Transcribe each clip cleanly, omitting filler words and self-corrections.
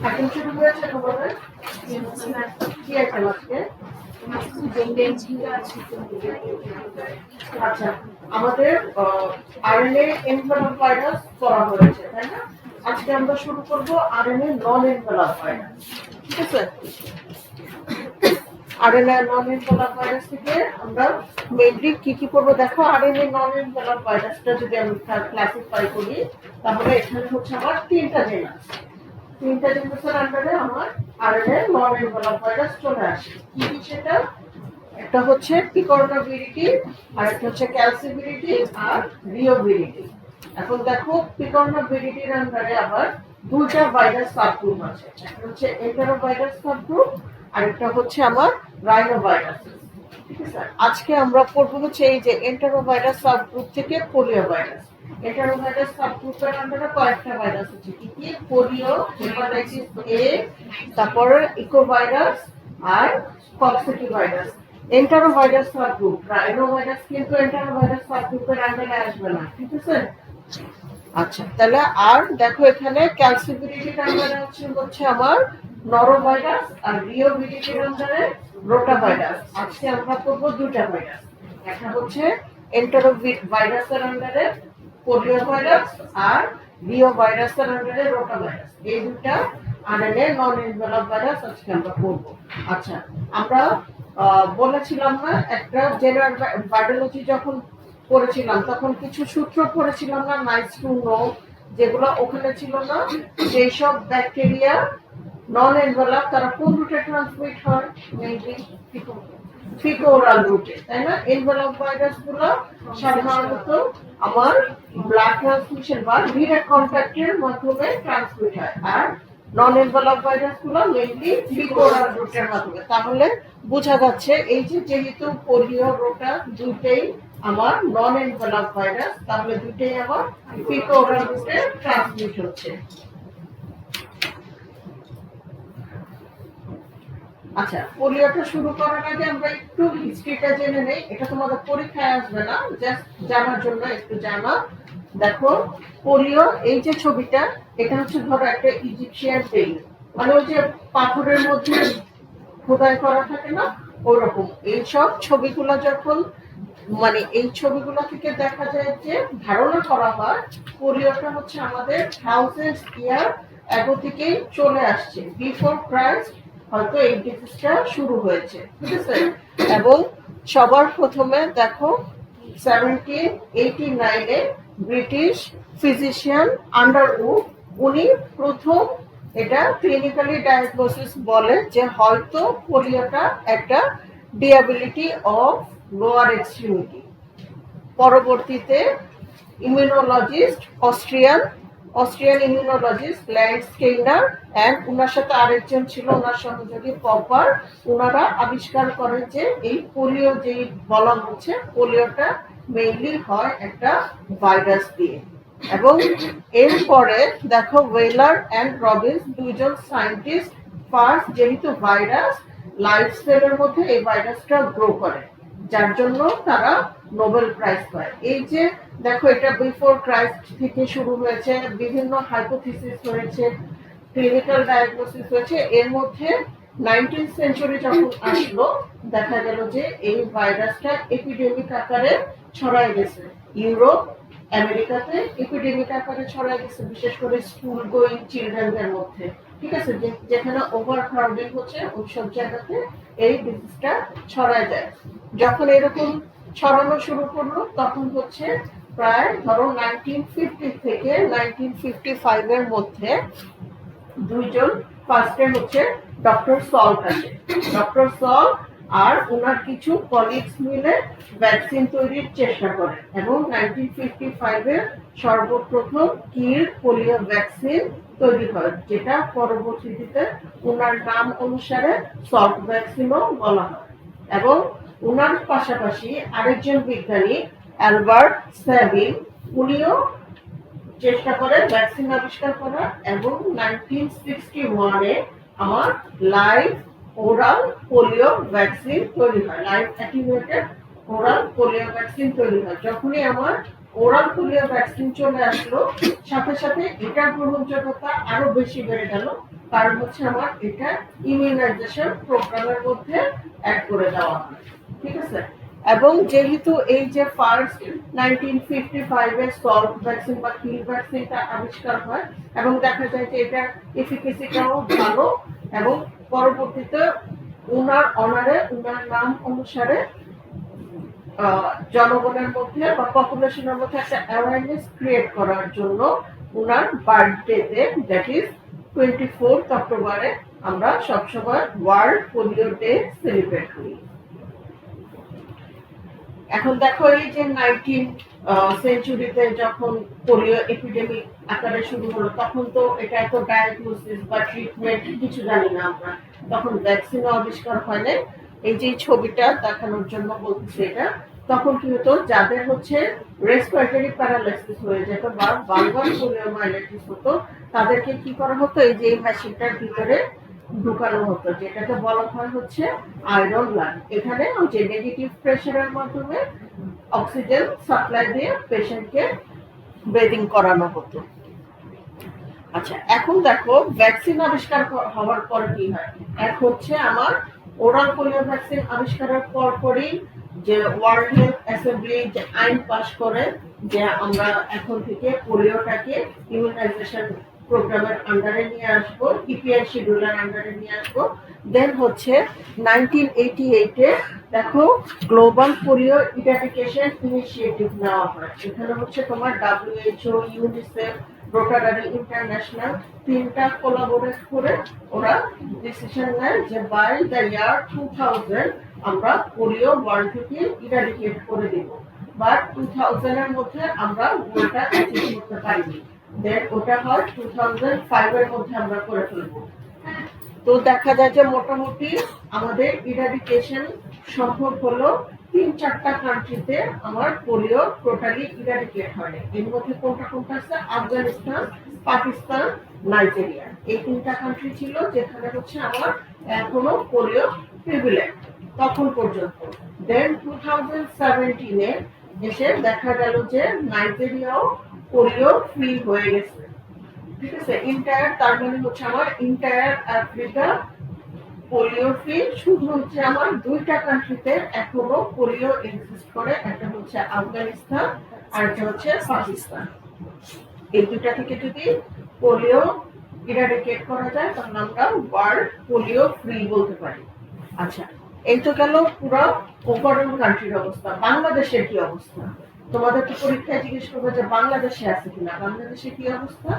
এখন শুরু হয়েছে তোমাদের কি একটা আজকে? আচ্ছা, আমাদের আরএনএ এনভেলপ ভাইরাস করা হয়েছে, তাই না? আজকে আমরা শুরু করব আরএনএ নন এনভেলপ ভাইরাস। ঠিক আছে, আরএনএ নন এনভেলপ ভাইরাস থেকে আমরা মেইনলি কি করবো দেখো। আরএনএ নন এনভেলপ ভাইরাসটা যদি আমি ক্লাসিফাই করি, তাহলে এখানে হচ্ছে আমার তিনটা জিনিসের আন্ডারে আমার আরএনএ নন এনভেলপ ভাইরাস চলে আসে। কি কি সেটা? একটা হচ্ছে পিকর্নোভিরিটি, আর একটা হচ্ছে ক্যালসিভিরিটি আর রিওভিরিটি। এখন দেখো, পিকর্নোভিরিটির আন্ডারে আবার দুইটা ভাইরাস সাবগ্রুপ আছে। একটা হচ্ছে এন্টারোভাইরাস সাবগ্রুপ, আর একটা হচ্ছে আমার রাইনোভাইরাস। ঠিক আছে, আজকে আমরা পড়বো হচ্ছে এই যে এন্টারোভাইরাস সাবগ্রুপ থেকে পোলিও ভাইরাস। এন্টারোভাইরাস সাবগ্রুপের আন্ডারে কয়েকটা ভাইরাস আছে। কি কি? পোলিও, হেপাটাইটিস এ, তারপরে ইকোভাইরাস আর কক্সিটি ভাইরাস। এন্টারোভাইরাস সাবগ্রুপ, রাইনোভাইরাস কিন্তু এন্টারোভাইরাস সাবগ্রুপের আন্ডারে আসবে না। ঠিক আছে, আচ্ছা তাহলে আর দেখো, এখানে ক্যালসিভিরিটির আন্ডারে হচ্ছে আমার নরোভাইরাস, আর রিওভিরিটির আন্ডারে রোটাভাইরাস। আজকে আমরা পড়বো দুইটা ভাইরাস। একটা হচ্ছে এন্টারোভাইরাসের আন্ডারে পোলিও ভাইরাস, আর রিও ভাইরাসের আন্ডারে রোটাভাইরাস। এই দুটা আরএনএ নন এনভেলপ ভাইরাস আজকে আমরা পড়বো। আচ্ছা, আমরা বলেছিলাম না, একটা জেনারেল ভাইরোলজি যখন পড়েছিলাম তখন কিছু সূত্র পড়েছিলাম না, নাইস টু নো, যেগুলো ওখানে ছিল না। যেই সব ব্যাকটেরিয়া নন এনভেলপ তারা কোন রুটে ট্রান্সমিট হয়? মেইনলি ফিকো-ওরাল রুটে, তাই না? এনভেলপ ভাইরাস গুলো সাধারণত আমার ব্লাড ট্রান্সমিশন বা ডিরেক্ট কন্ট্যাক্টের মাধ্যমে ট্রান্সমিট হয়, আর নন এনভেলপ ভাইরাস গুলো মেইনলি ফিকো-ওরাল রুটের মাধ্যমে। তাহলে বোঝা যাচ্ছে এই যে যেহেতু পোলিও, রোটা দুইটাই আমার নন এনভেলপ ভাইরাস, তাহলে দুইটাই আমার ফিকো-ওরাল রুটে ট্রান্সমিট হচ্ছে। আচ্ছা, পোলিওটা শুরু করার আগে আমরা একটু হিস্ট্রিটা জেনে নেই। এটা তোমাদের পরীক্ষায় আসবে না, জাস্ট জানার জন্য একটু জানা। দেখো, পোলিও এই যে ছবিটা, এটা হচ্ছে ধরো একটা ইজিপশিয়ান পেইন, মানে ওই যে পাথরের মধ্যে খোদাই করা থাকে না, ওরকম। এইসব ছবিগুলো যখন, মানে এই ছবিগুলো থেকে দেখা যায় যে ধারণা করা হয় পোলিওটা হচ্ছে আমাদের থাউজেন্ড ইয়ার অ্যাগো থেকেই চলে আসছে। বিফোর ক্রাইস্ট হয়তো এই ডিজিজটা শুরু হয়েছে। ঠিক আছে, এবং সবার প্রথমে দেখো 1789-এ ব্রিটিশ ফিজিশিয়ান আন্ডারউড, উনি প্রথম এটা ক্লিনিক্যালি ডায়াগনোসিস বলে যে হয়তো পোলিওটা একটা ডিয়াবিলিটি অফ লোয়ার এক্সট্রিমিটি। পরবর্তীতে ইমিউনোলজিস্ট অস্ট্রিয়ান ইমিউনোলজিস্ট ল্যান্ডস্কেইনার অ্যান্ড ওনার সাথে আরেকজন ছিল ওনার সহযোগী পপার, ওনারা আবিষ্কার করেন যে এই পোলিও যেই বলা হচ্ছে, পোলিওটা মেইনলি হয় একটা ভাইরাস দিয়ে। এবং এরপরে দেখো, ওয়েলার অ্যান্ড রবিন্স দুইজন সায়েন্টিস্ট ফার্স্ট, যেহেতু ভাইরাস লাইফ সেলের মধ্যে এই ভাইরাসটা গ্রো করে, যার জন্য তারা নোবেল প্রাইজ পায়। এই যে দেখো, এটা বিফোর ক্রাইস্ট থেকে শুরু হয়েছে, বিভিন্ন হাইপোথিসিস হয়েছে, ক্লিনিক্যাল ডায়াগনোসিস হয়েছে। এর মধ্যে 19th সেঞ্চুরি যখন আসলো, দেখা গেল যে এই ভাইরাসটা এপিডেমিক আকারে ছড়ায় গেছে। ইউরোপ, আমেরিকাতে এপিডেমিক আকারে ছড়ায় গেছে, বিশেষ করে স্কুল গোয়িং চিলড্রেনদের মধ্যে। ঠিক আছে, যেখানে ওভার ক্রাউডিং হচ্ছে ওই সব জায়গাতে এই ডিজিজটা ছড়ায় যায়। যখন এরকম ছড়ানো শুরু করলো, তখন হচ্ছে প্রায় ধরো 1950 থেকে 1955-এর মধ্যে দুইজন, ফার্স্টে হচ্ছে ডক্টর সল্ট আছে। ডক্টর সল্ট আর ওনার কিছু কলিগস মিলে ভ্যাকসিন তৈরির চেষ্টা করেন, এবং 1955-এ সর্বপ্রথম কিল্ড পোলিও ভ্যাকসিন তৈরি হয়, যেটা পরবর্তীতে ওনার নাম অনুসারে সল্ট ভ্যাকসিনও বলা হয়। এবং ওনার পাশাপাশি আরেকজন বিজ্ঞানী অ্যালবার্ট স্যাভিন, উনিও চেষ্টা করে ভ্যাকসিন আবিষ্কার করা, এবং 1961-এ আমার লাইভ ওরাল পোলিও ভ্যাকসিন তৈরি হয়। লাইভ অ্যাটিনুয়েটেড ওরাল পোলিও ভ্যাকসিন তৈরি হয়। যখনই আমার ওরাল পোলিও ভ্যাকসিন চলে আসলো, সাথে সাথে এটার গ্রহণযোগ্যতা আরো বেশি বেড়ে গেল। কারণ হচ্ছে আমার এটা ইমিউনাইজেশন প্রোগ্রামের মধ্যে অ্যাড করে দেওয়া হয়, ঠিক আছে। এবং যেহেতু এই যে ফার্স্ট 1955 সল্ট ভ্যাকসিন বা কিল ভ্যাকসিনটা আবিষ্কার হয় এবং দেখা যায় যে এটা এফিকেসিটাও ভালো, এবং পরবর্তীতে উনার অনারে উনার নাম অনুসারে জনগণের মধ্যে বা পপুলেশনের মধ্যে একটা অ্যাওয়ারনেস ক্রিয়েট করার জন্য উনার বার্থডেতে, দ্যাট ইজ 24 অক্টোবরে আমরা সবসময় ওয়ার্ল্ড পোলিও ডে সেলিব্রেট করি। এখন দেখো এই যে 19 সেঞ্চুরিতে যখন পোলিও এপিডেমিক আকারে শুরু হলো, তখন তো এটা এত ডায়াগনোসিস বা ট্রিটমেন্ট কিছু জানি না আমরা, তখন ভ্যাকসিনও আবিষ্কার হয় না। এই যে ছবিটা দেখানোর জন্য বলতেছি এটা, তখন কি হতো, যাদের হচ্ছে রেসপিরেটরি প্যারালাইসিস হয়ে যেত বা ভালভাল পোলিওমাইলাইটিস হতো, তাদেরকে কি করা হতো, এই যে এই মেশিনটার ভিতরে ঢুকানো হতো, যেটাকে বলা হয় হচ্ছে আয়রন লাং। এখানে ওই যে নেগেটিভ প্রেসারের মাধ্যমে অক্সিজেন সাপ্লাই দিয়ে পেশেন্টকে ব্রিদিং করানো হতো। আচ্ছা, এখন দেখো ভ্যাকসিন আবিষ্কার হওয়ার পর কি হয়, এক হচ্ছে আমার ওরাল পোলিও ভ্যাকসিন আবিষ্কারের পরই যে ওয়ার্ল্ড হেলথ অ্যাসেম্বলি যে আইন পাস করে যে আমরা এখন থেকে পোলিওটাকে ইমিউনাইজেশন প্রোগ্রামের আন্ডারে নিয়ে আসবো, ইপিআই শিডিউলের আন্ডারে নিয়ে আসবো। দেন হচ্ছে 1988-এ দেখো গ্লোবাল পোলিও ইরাডিকেশন ইনিশিয়েটিভ নেওয়া হয়। এখানে হচ্ছে তোমার WHO, ইউনিসেফ, রোটারি ইন্টারন্যাশনাল তিনটা কোলাবোরেট করে ওরা ডিসিশন নেয় যে বাই দ্য ইয়ার 2000 আমরা পোলিও ওয়ার্ল্ড থেকে ইরাডিকেট করে দেব, বাট 2000 এর মধ্যে আমরা গোলটা অ্যাচিভ করতে পারিনি। দেন ওটা হয় 2005 এর মধ্যে আমরা করে ফেলবো। তো দেখা যায় যে মোটামুটি আমাদের ইরাডিকেশন সম্ভব হলো 3-4টা কান্ট্রিতে আমার পোলিও টোটালি ইরাডিকেট হয়। এর মধ্যে কোনটা কোনটা আছে, আফগানিস্তান, পাকিস্তান, নাইজেরিয়া, এই 3টা কান্ট্রি ছিল যেখানে হচ্ছে আমার এখনো পোলিও প্রিভিলেন্ট তখন পর্যন্ত। দেন 2017-এ এসে দেখা গেল যে নাইজেরিয়াও পোলিও ফ্রি হয়ে গেছে, ঠিক আছে। ইন্টায়ার, তার মানে হচ্ছে আমার ইন্টায়ার আফ্রিকা পোলিও ফ্রি। শুধু হচ্ছে আমার 2টা কান্ট্রিতে এখনো পোলিও এক্সিস্ট করে, একটা হচ্ছে আফগানিস্তান আর একটা হচ্ছে পাকিস্তান। এই 2টা থেকে যদি পোলিও ইরাডিকেট করা যায় তাহলে আমরা ওয়ার্ল্ড পোলিও ফ্রি বলতে পারি। আচ্ছা, এই তো গেল পুরো ওভারঅল কান্ট্রির অবস্থা। বাংলাদেশের কি অবস্থা? তোমাদের তো পরীক্ষায় জিজ্ঞেস করবে যে বাংলাদেশে আছে কিনা, বাংলাদেশে কি অবস্থা।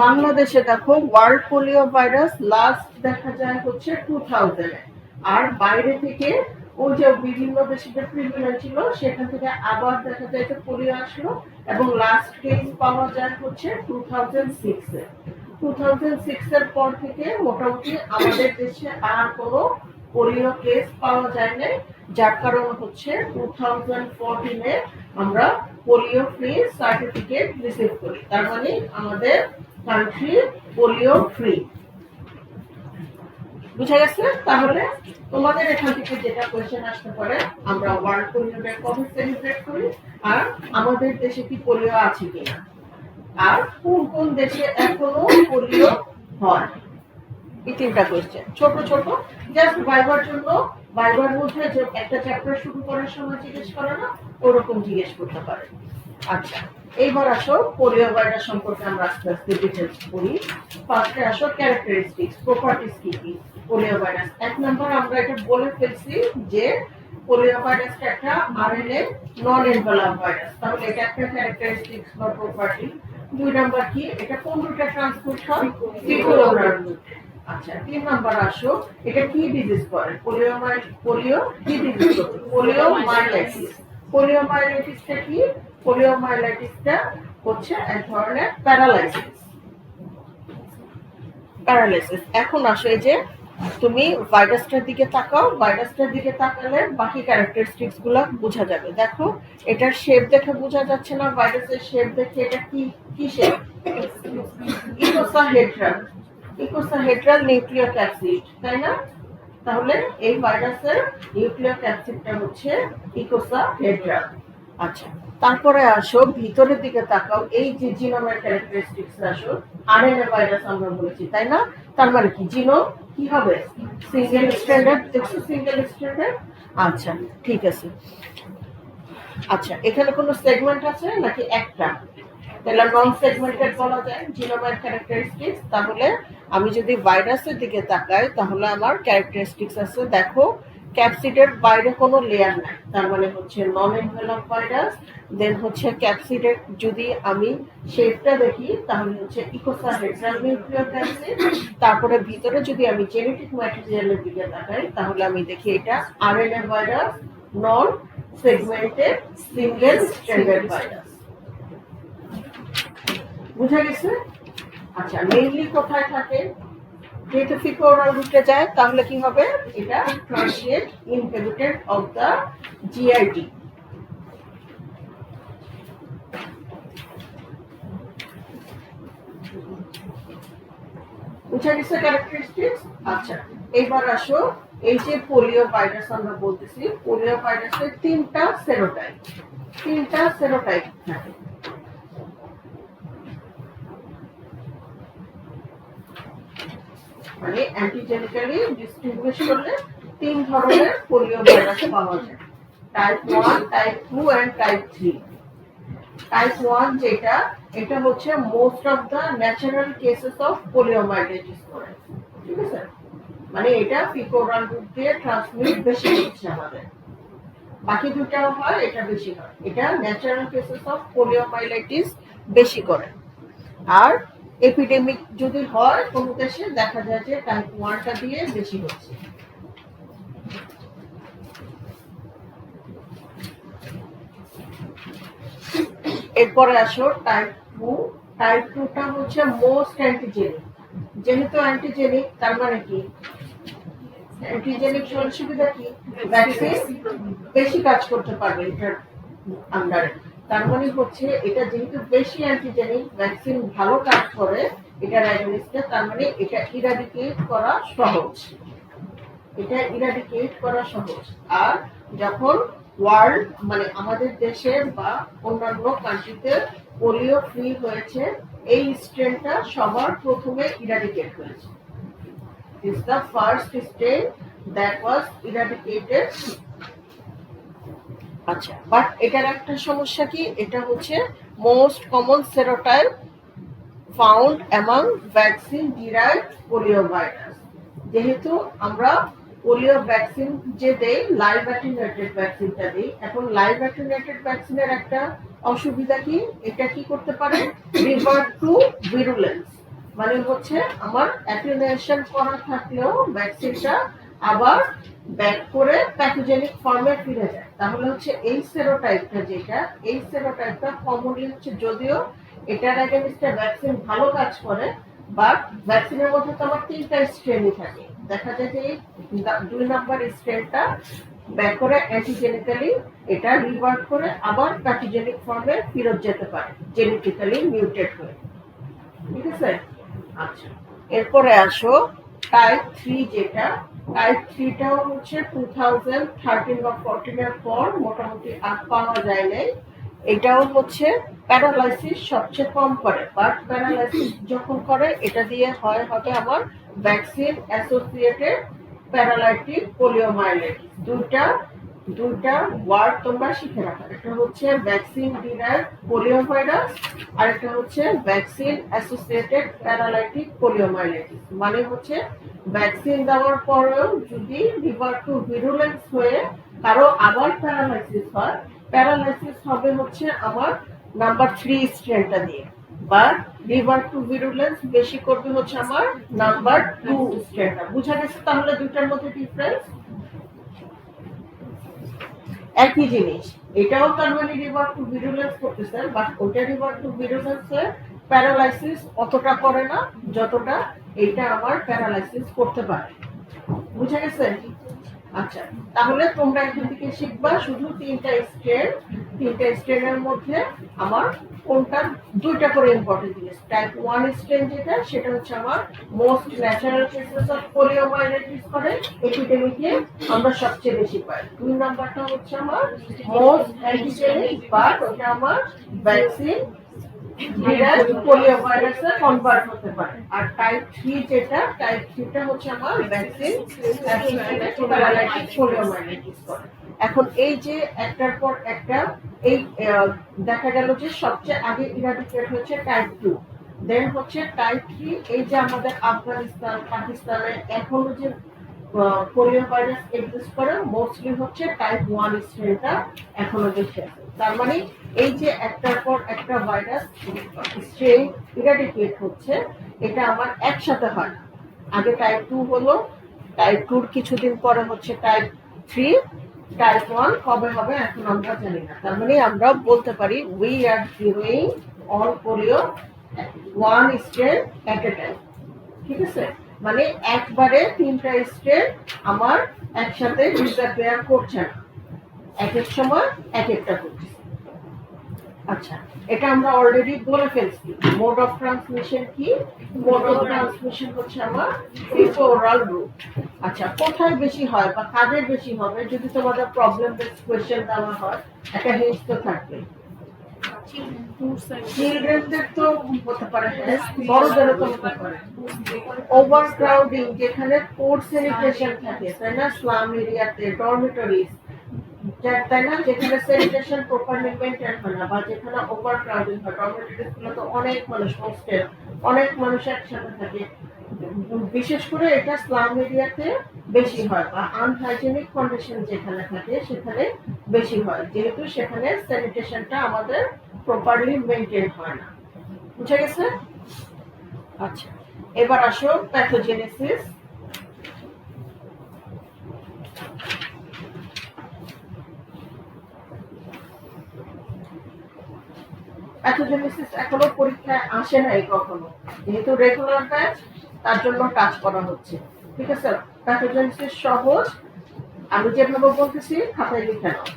বাংলাদেশে দেখো ওয়ার্ল্ড পোলিও ভাইরাস লাস্ট দেখা যায় হচ্ছে 2000-এ, আর বাইরে থেকে ওই যে বিভিন্ন দেশে যে প্রিভিলেন্ট ছিল সেখান থেকে আবার দেখা যায় যে পোলিও আসলো, এবং লাস্ট কেস পাওয়া যায় হচ্ছে 2006-এ। 2006-এর পর থেকে মোটামুটি আমাদের দেশে আর কোনো পোলিও কেস পাওয়া যায় না, যার কারণ হচ্ছে 2014-এ আমরা পোলিও ফ্রি সার্টিফিকেট রিসিভ করি, তার মানে আমাদের কান্ট্রি পোলিও ফ্রি। বুঝা গেছে? তাহলে তোমাদের এখান থেকে যেটা কোয়েশ্চেন আসতে পারে, আমরা ওয়ার্ল্ড পোলিও ডে কবে সেলিব্রেট করি, আর আমাদের দেশে কি পোলিও আছে কিনা, আর কোন কোন দেশে এখনো পোলিও হয়। এই 3টা কোয়েশ্চেন ছোট ছোট, জাস্ট ভাইবার জন্য, ভাইবার মধ্যে যে একটা চ্যাপ্টার শুরু করার সময় জিজ্ঞেস করে না, ওরকম জিজ্ঞেস করতে পারে। আচ্ছা, এইবার আসো পোলিও ভাইরাস সম্পর্কে আমরা আস্তে আস্তে ডিটেইলস পড়ি। ফার্স্টে আসো ক্যারেক্টারিস্টিক্স, প্রপার্টিজ কি কি পোলিও ভাইরাস। 1 নাম্বার আমরা এটা বলে ফেলছি যে পোলিও ভাইরাসটা একটা আরএনএ নন এনভেলপ ভাইরাস, তাহলে এটা একটা ক্যারেক্টারিস্টিক্স বা প্রপার্টি। 2 নাম্বার কি, এটা কোন রুটে ট্রান্সমিট হয়, ফিকল ওরাল রুটে। আচ্ছা, 3 নাম্বার আসো, এটা কি ডিজিজ করে, পোলিও কি ডিজিজ করে, পোলিওমাইলাইটিস। পোলিওমাইলাইটিসটা কি, পোলিওমাইলাইটিসটা হচ্ছে এক ধরনের প্যারালাইসিস। এখন আসো এই যে তুমি ভাইরাসটার দিকে তাকাও, ভাইরাসটার দিকে তাকালে বাকি ক্যারেক্টারিস্টিক্স গুলো বোঝা যাবে। দেখো এটার শেপ দেখে বোঝা যাচ্ছে না, ভাইরাসের শেপ দেখে এটা কি কি শেপ, ইকোসাহেড্রাল, ইকোসাহেড্রাল নিউক্লিয়ক অ্যাসিড, তাই না? তাহলে এই ভাইরাসের নিউক্লিয়ক অ্যাসিডটা হচ্ছে ইকোসাহেড্রাল। আচ্ছা, তারপরে আসো ভিতরের দিকে তাকাও, এই যে জিনোমের ক্যারেক্টারিস্টিক্স আসো, আরএনএ ভাইরাস আমরা বলেছি তাই না? তার মানে কি জিনোম কি হবে? সিঙ্গেল স্ট্র্যান্ডার্ড। দেখছো সিঙ্গেল স্ট্র্যান্ডার্ড? আচ্ছা ঠিক আছে। আচ্ছা এখানে কোনো সেগমেন্ট আছে নাকি একটা? তাহলে নন সেগমেন্টেড বলা যায় জিনোমের ক্যারেক্টারিস্টিক্স। তাহলে আমি যদি ভাইরাসের দিকে তাকাই তাহলে আমার ক্যারেক্টারিস্টিক্স আছে, দেখো ক্যাপসিডের বাইরে কোনো লেয়ার নাই, তার মানে হচ্ছে নন এনভেলপ ভাইরাস। দেন হচ্ছে ক্যাপসিডের যদি আমি শেপটা দেখি তাহলে হচ্ছে ইকোসাহেড্রাল নিউক্লিয়ার ক্যাপসিড। তারপরে ভিতরে যদি আমি জেনেটিক ম্যাটেরিয়ালের দিকে তাকাই তাহলে আমি দেখি এটা আরএনএ ভাইরাস, নন সেগমেন্টেড সিঙ্গেল স্ট্র্যান্ডার্ড ভাইরাস। বুঝা গেছে? আচ্ছা মেইনলি কোথায় থাকে? যেহেতু ফিকোরাল রুটে যায় তাহলে কি হবে? এটা transient inhibited of the GID. বুঝা গেছে ক্যারেক্টারিস্টিক্স? আচ্ছা এবার আসো, এই যে পোলিও ভাইরাস আমরা বলতেছি, পোলিও ভাইরাসের তিনটা সেরোটাইপ থাকে। মানে অ্যান্টিজেনিক্যালি ডিস্টিংগুইশ করলে তিন ধরনের পোলিও ভাইরাস পাওয়া যায়, type 1, type 2 and type 3। Type 1 যেটা, এটা হচ্ছে most of the natural cases of poliomyelitis করে, ঠিক আছে? মানে এটা ফিকোরাল রুট দিয়ে ট্রান্সমিট বেশি হচ্ছে আমাদের। বাকি দুটাও হয়, এটা বেশি হয়। এটা ন্যাচারাল কেসেস অফ পোলিওমাইলাইটিস বেশি করে। আর এপিডেমিক যদি হয় কোনো দেশে দেখা যায় যে টাইপ 1টা দিয়ে বেশি হচ্ছে। এরপরে আসো টাইপ 2। টাইপ 2টা হচ্ছে মোস্ট অ্যান্টিজেনিক। যেহেতু অ্যান্টিজেনিক তার মানে কি? অ্যান্টিজেনিক সুবিধা কি? ভ্যাকসিন বেশি কাজ করতে পারবে এটার আন্ডারে। তার মানে হচ্ছে এটা যেহেতু বেশি অ্যান্টিজেনিক, ভ্যাকসিন ভালো কাজ করে এটার অ্যাগনিস্টে, তার মানে এটা ইরাডিকেট করা সহজ। আর যখন ওয়ার্ল্ড মানে আমাদের দেশে বা অন্যান্য কান্ট্রিতে পোলিও ফ্রি হয়েছে, এই স্ট্রেনটা সবার প্রথমে ইরাডিকেট হয়েছে। is the first strain that was eradicated. আচ্ছা বাট এটার একটা সমস্যা কি? এটা হচ্ছে most common serotype found among vaccine derived polio virus. যেহেতু আমরা পোলিও ভ্যাকসিন যে দেই, লাইভ অ্যাটেনুয়েটেড ভ্যাকসিনটা দেই। এখন লাইভ অ্যাটেনুয়েটেড ভ্যাকসিনের একটা অসুবিধা কি? এটা কি করতে পারে? Revert to virulence. মানে হচ্ছে আমার অ্যাটেনুয়েশন করা থাকলেও ভ্যাকসিনটা আবার ব্যাক করে প্যাথোজেনিক ফর্মে ফিরে যায়। তাহলে হচ্ছে এই সেরোটাইপটা যেটা, এই সেরোটাইপটা কমনলি হচ্ছে, যদিও এটার অ্যাগেনস্টে ভ্যাকসিন ভালো কাজ করে, বাট ভ্যাকসিনের মধ্যে তো আমার তিনটা স্ট্রেনই থাকে। দেখা যায় যে এই 2 নাম্বার স্ট্রেনটা ব্যাক করে অ্যান্টিজেনিক্যালি এটা রিভার্ট করে আবার প্যাথোজেনিক ফর্মে ফিরত যেতে পারে, জেনেটিক্যালি মিউটেট হয়ে। ঠিক আছে? আচ্ছা এরপরে আসো টাইপ 3 যেটা, টাইপ 3টাও হচ্ছে 2013 বা 14 এর পর মোটামুটি আর পাওয়া যায় নাই। এটাও হচ্ছে প্যারালাইসিস সবচেয়ে কম করে, বাট প্যারালাইসিস যখন করে এটা দিয়ে হয় হবে আমার ভ্যাকসিন অ্যাসোসিয়েটেড প্যারালাইটিক পোলিওমাইলাইটিস। দুইটা ওয়ার্ড তোমরা শিখে রাখো, একটা হচ্ছে ভ্যাকসিন ডিরাইভড পোলিও ভাইরাস আর একটা হচ্ছে ভ্যাকসিন অ্যাসোসিয়েটেড প্যারালাইটিক পোলিওমাইলাইটিস। মানে হচ্ছে ভ্যাকসিন দেওয়ার পরেও যদি রিভার্ট টু ভিরুলেন্স হয়ে কারো আবার প্যারালাইসিস হয়, প্যারালাইসিস হবে হচ্ছে আমার নাম্বার 3 স্ট্রেনটা দিয়ে, বা রিভার্ট টু ভিরুলেন্স বেশি করবে হচ্ছে আমার নাম্বার 2 স্ট্রেনটা। বুঝা গেছে তাহলে দুইটার মধ্যে ডিফারেন্স? একই জিনিস, এটাও তার মানে রিভার্ট টু ভিরুলেন্স করতেছে, বাট ওটা রিভার্ট টু ভিরুলেন্সে প্যারালাইসিস অতটা করে না যতটা এটা আমার প্যারালাইসিস করতে পারে। বুঝা গেছে? আচ্ছা তাহলে তোমরা এখান থেকে শিখবা শুধু তিনটা স্ট্রেন, তিনটা স্ট্রেনের মধ্যে আমার কোনটা দুইটা করে ইম্পর্টেন্ট জিনিস। টাইপ 1 স্ট্রেন যেটা, সেটা হচ্ছে আমার most natural cases of poliomyelitis করে এপিডেমিকে আমরা সবচেয়ে বেশি পাই। 2 নাম্বারটা হচ্ছে আমার মোস্ট অ্যান্টিজেনিক, বাট ওটা আমার ভ্যাকসিন পোলিও ভাইরাসে কনভার্ট হতে পারে। আর টাইপ 3 যেটা, টাইপ 3টা হচ্ছে আমার ভ্যাকসিন প্যারালাইটিস পোলিওমাইলাইটিস করে। এখন এই যে একটার পর একটা এই দেখা গেল যে সবচেয়ে আগে ইরাডিকেট হচ্ছে টাইপ 2, দেন হচ্ছে টাইপ 3। এই যে আমাদের আফগানিস্তান, পাকিস্তানে এখনো যে পোলিও ভাইরাস এক্সিস্ট করে, মোস্টলি হচ্ছে টাইপ 1 স্ট্রেনটা এখনো বেশি আছে। তার মানে এই যে একটার পর একটা ভাইরাস স্ট্রেন ইরাডিকেট হচ্ছে, এটা আমার একসাথে হয় না। আগে টাইপ 2 হলো, টাইপ 2 কিছুদিন পরে হচ্ছে টাইপ 3, টাইপ 1 কবে হবে এখন আমরা জানি না। তার মানে আমরা বলতে পারি we are zeroing all polio 1 strain at a time. ঠিক আছে, মানে একবারে তিনটা স্ট্রেন আমার একসাথে ডিসঅ্যাপিয়ার করছে না, এক এক সময় এক একটা করছে। আচ্ছা, এটা আমরা অলরেডি বলে ফেলছি। মোড অফ ট্রান্সমিশন কি? মোড অফ ট্রান্সমিশন হচ্ছে আমার ফিকোরাল রুট। আচ্ছা, কোথায় বেশি হয় বা কাদের বেশি হবে যদি তোমাদের প্রবলেম বেসড কোশ্চেন দেওয়া হয়, একটা হিন্ট তো থাকবে। চিলড্রেনদের তো হতে পারে, বড়দেরও তো হতে পারে। ওভার ক্রাউডিং, যেখানে পোর স্যানিটেশন থাকে, তাই না, স্লাম এরিয়াতে, ডরমিটরিজ, তাই না, যেখানে স্যানিটেশন প্রপারলি মেইনটেইন হয় না, বা যেখানে ওভার ক্রাউডিং হয়, ডরমিটরিজ গুলো তো অনেক মানুষ, হোস্টেল অনেক মানুষ একসাথে থাকে। বিশেষ করে এটা স্লাম এরিয়াতে বেশি হয়, বা আনহাইজেনিক কন্ডিশন যেখানে থাকে সেখানে বেশি হয়, যেহেতু সেখানে স্যানিটেশনটা আমাদের প্রপারলি মেইনটেইন হয় না। বুঝা গেছে? আচ্ছা, এবার আসো প্যাথোজেনেসিস। প্যাথোজেনেসিস এখনো পরীক্ষায় আসে নাই কখনো, যেহেতু রেগুলার ব্যাচ তার জন্য কাজ করা হচ্ছে। ঠিক আছে, প্যাথোজেনেসিস সহজ, আমি যেভাবে বলতেছি খাতায় লিখে নাও।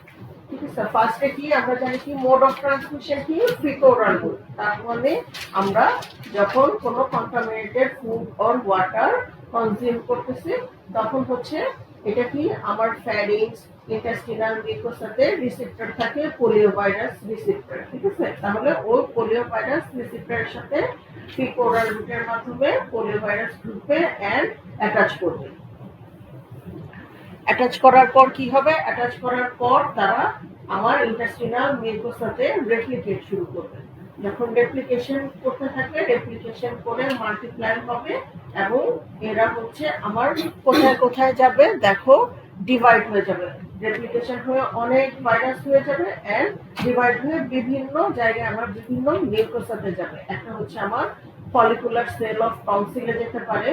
ঠিক আছে, ফার্স্টে কি আমরা জানি কি মোড অফ ট্রান্সমিশন কি? ফিকোরাল রুট। তার মানে আমরা যখন কোনো contaminated food or water consume করতেছি, তখন হচ্ছে এটা কি আমার ফ্যারিংস, ইন্টেস্টিনাল মিউকোসাতে রিসেপ্টর থাকে, পোলিও ভাইরাস রিসেপ্টর। ঠিক আছে, তাহলে ওই পোলিও ভাইরাস রিসেপ্টরের সাথে ফিকোরাল রুটের মাধ্যমে পোলিও ভাইরাস ঢুকবে এন্ড অ্যাটাচ করবে। অ্যাটাচ করার পর কি হবে? অ্যাটাচ করার পর তারা আমার ইন্টেস্টিনাল মিউকোসাতে রেপ্লিকেট শুরু করবে। যখন রেপ্লিকেশন করতে থাকে, রেপ্লিকেশন করে মাল্টিপ্লাই হবে, এবং এরা হচ্ছে আমার কোথায় কোথায় যাবে দেখো, ডিভাইড হয়ে যাবে। রেপ্লিকেশন হয়ে অনেক ভাইরাস হয়ে যাবে এন্ড ডিভাইড হয়ে বিভিন্ন জায়গায় আমার বিভিন্ন মিউকোসাতে যাবে। একটা হচ্ছে আমার ফলিকুলার সেল অফ টনসিলে যেতে পারে,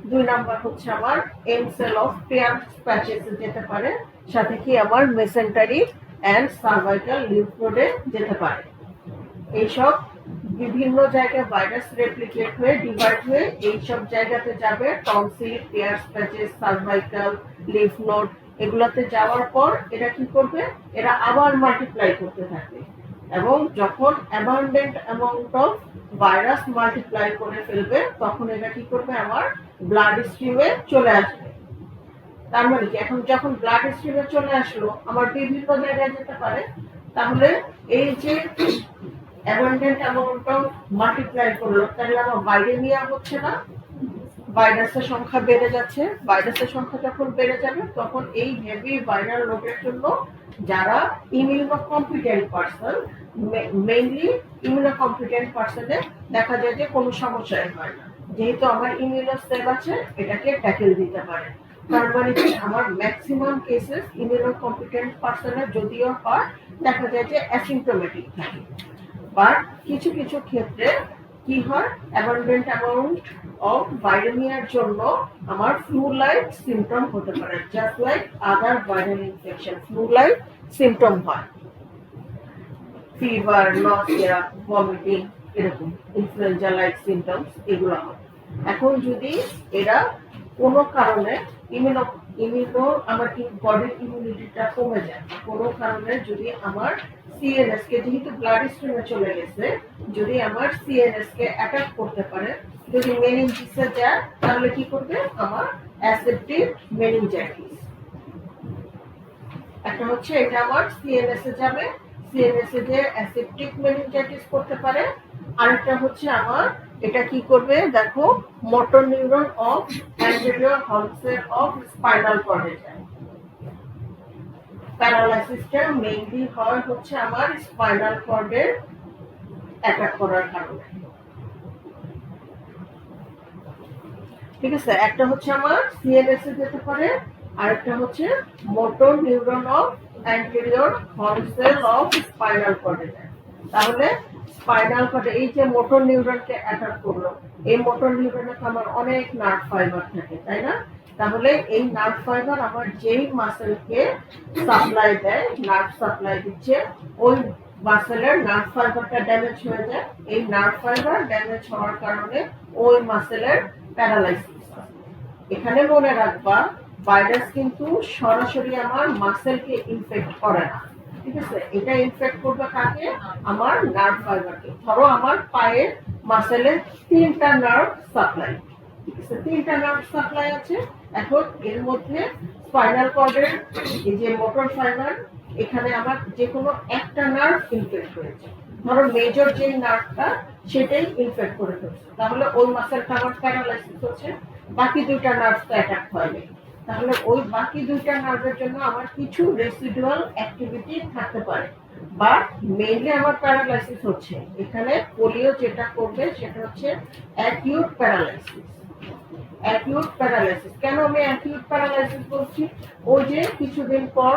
2 নাম্বার হচ্ছে আমার এম সেল অফ পেয়ার প্যাচেসে যেতে পারে, সাথে কি আমার মেসেন্টারি এন্ড সার্ভাইকাল লিম্ফ নোডে যেতে পারে। এইসব বিভিন্ন জায়গায় ভাইরাস রেপ্লিকেট হয়ে ডিভাইড হয়ে এইসব জায়গাতে যাবে, tonsil, pair patches, cervical, lymph node, এগুলাতে যাওয়ার পর এরা কি করবে? এরা আবার মাল্টিপ্লাই করতে থাকবে, এবং যখন abundant amount of virus multiply করে ফেলবে, তখন এরা কি করবে? আমার ব্লাড স্ট্রিমে চলে আসবে। তার মানে কি, এখন যখন ব্লাড স্ট্রিমে চলে আসলো, আমার বিভিন্ন জায়গায় যেতে পারে। তাহলে এই যে অ্যাবান্ডেন্ট অ্যামাউন্ট অফ মাল্টিপ্লাই করলো, তাহলে আমার বাইরে নেওয়া হচ্ছে না, ভাইরাসের সংখ্যা বেড়ে যাচ্ছে। ভাইরাসের সংখ্যা যখন বেড়ে যাবে, তখন এই হেভি ভাইরাল লোডের জন্য যারা ইমিউনোকম্পিটেন্ট পার্সন, মেইনলি ইমিউনোকম্পিটেন্ট পার্সনে দেখা যায় যে কোনো সমস্যাই হয় না, যেহেতু আমার ইমিউনো সেল আছে, এটাকে ট্যাকেল দিতে পারে। তার মানে কি, আমার ম্যাক্সিমাম কেসেস ইমিউনোকম্পিটেন্ট পার্সনের যদিও হয়, দেখা যায় যে অ্যাসিম্পটোমেটিক থাকে, বাট কিছু কিছু ক্ষেত্রে কি হয়, অ্যাবান্ডেন্ট অ্যামাউন্ট অফ ভাইরামিয়ার জন্য আমার ফ্লু লাইক সিমটম হতে পারে, just like other viral infection. Flu like symptom হয়, ফিভার, নসিয়া, ভমিটিং, এরকম ইনফ্লুয়েঞ্জা লাইক সিমটমস এগুলো হয়। এখন যদি এরা কোনো কারণে ইমিউনো ইমিউনো আমার বডির ইমিউনিটিটা কমে যায়, কোনো কারণে যদি আমার সিএনএস কে, যেহেতু ব্লাড স্ট্রিমে চলে গেছে, যদি আমার সিএনএস কে অ্যাটাক করতে পারে, যদি মেনিনজিসে যায়, তাহলে কি করবে? আমার অ্যাসেপ্টিক মেনিনজাইটিস। একটা হচ্ছে এটা আমার সিএনএস এ যাবে, সিএনএস এ যে অ্যাসেপ্টিক মেনিনজাইটিস করতে পারে। আরেকটা হচ্ছে আমার এটা কি করবে দেখো, motor neuron of anterior horn cell of spinal কর্ডে যায়। প্যারালাইসিসটা মেইনলি হয় হচ্ছে আমার স্পাইনাল কর্ডের অ্যাটাক করার কারণে। ঠিক আছে, একটা হচ্ছে আমার সিএনএস এ যেতে পারে, আরেকটা হচ্ছে motor neuron of anterior horn cell of spinal কর্ডে যায়। তাহলে স্পাইনাল কর্ডে এই যে মোটর নিউরনকে অ্যাটাক করলো, এই মোটর নিউরনে তো আমার অনেক নার্ভ ফাইবার থাকে, তাই না? তাহলে এই নার্ভ ফাইবার আমার যেই মাসেলকে সাপ্লাই দেয়, নার্ভ সাপ্লাই দিচ্ছে, ওই মাসেলের নার্ভ ফাইবারটা ড্যামেজ হয়ে যায়। এই নার্ভ ফাইবার ড্যামেজ হওয়ার কারণে ওই মাসেলের প্যারালাইসিস। এখানে মনে রাখবা, ভাইরাস কিন্তু সরাসরি আমার মাসেলকে ইনফেক্ট করে না। ঠিক আছে, এটা ইনফেক্ট করবে কাকে? আমার নার্ভ ফাইবারকে। ধরো আমার পায়ের মাসেলে 3টা নার্ভ সাপ্লাই, ঠিক আছে, 3টা নার্ভ সাপ্লাই আছে। এখন এর মধ্যে স্পাইনাল কর্ডের এই যে মোটর ফাইবার, এখানে আমার যে কোনো একটা নার্ভ ইনফেক্ট হয়েছে, ধরো মেজর যে নার্ভটা সেটাই ইনফেক্ট করে ফেলছে, তাহলে ওই মাসেলটা আমার প্যারালাইসিস হচ্ছে, বাকি দুইটা নার্ভ তো অ্যাটাক হয়নি। তাহলে ওই বাকি দুইটা নার্ভের জন্য আমার কিছু রেসিডুয়াল অ্যাক্টিভিটি থাকতে পারে, বাট মেইনলি আমার প্যারালাইসিস হচ্ছে। এখানে পোলিও যেটা করবে সেটা হচ্ছে অ্যাকিউট প্যারালাইসিস। অ্যাকিউট প্যারালাইসিস কেন আমি অ্যাকিউট প্যারালাইসিস বলছি? ওই যে কিছুদিন পর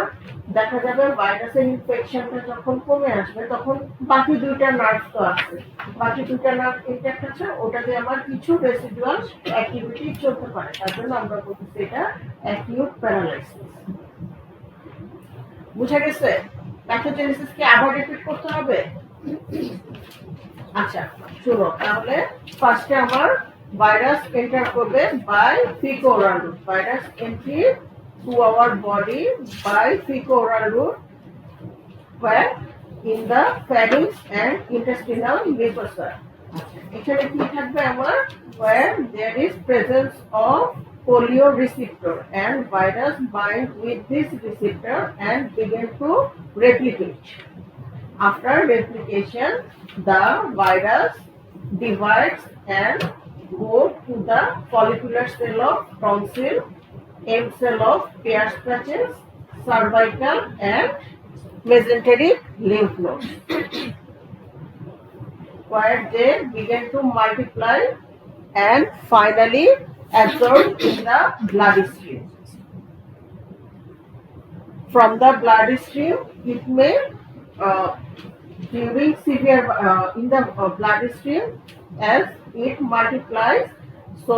দেখা যাবে ভাইরাসের ইনফেকশনটা যখন কমে আসবে, তখন বাকি দুইটা নার্ভ তো আছে, বাকি দুইটা নার্ভ ইনট্যাক্ট আছে, ওটাতে আমার কিছু রেসিডুয়াল অ্যাক্টিভিটি চলতে পারে, তার জন্য আমরা বলতেছি এটা অ্যাকিউট প্যারালাইসিস। বুঝা গেছে? প্যাথোজেনেসিস কি আবার রিপিট করতে হবে? আচ্ছা শুনো, তাহলে ফার্স্টে আমার ভাইরাস এন্টার করবে by faeco oral route. Virus entry to our body by faeco oral route where in the pharynx and intestinal mucosa. এখানে কি থাকবে আমার? where there is presence of polio receptor and virus bind with this receptor and begin to replicate. After replication, the virus divides and goes to the follicular cell of tonsil, M cell of Peyer's patches, cervical and mesenteric lymph nodes, where they begin to multiply and finally absorb in the bloodstream. From the bloodstream, it may during severe in the bloodstream as it multiplies. So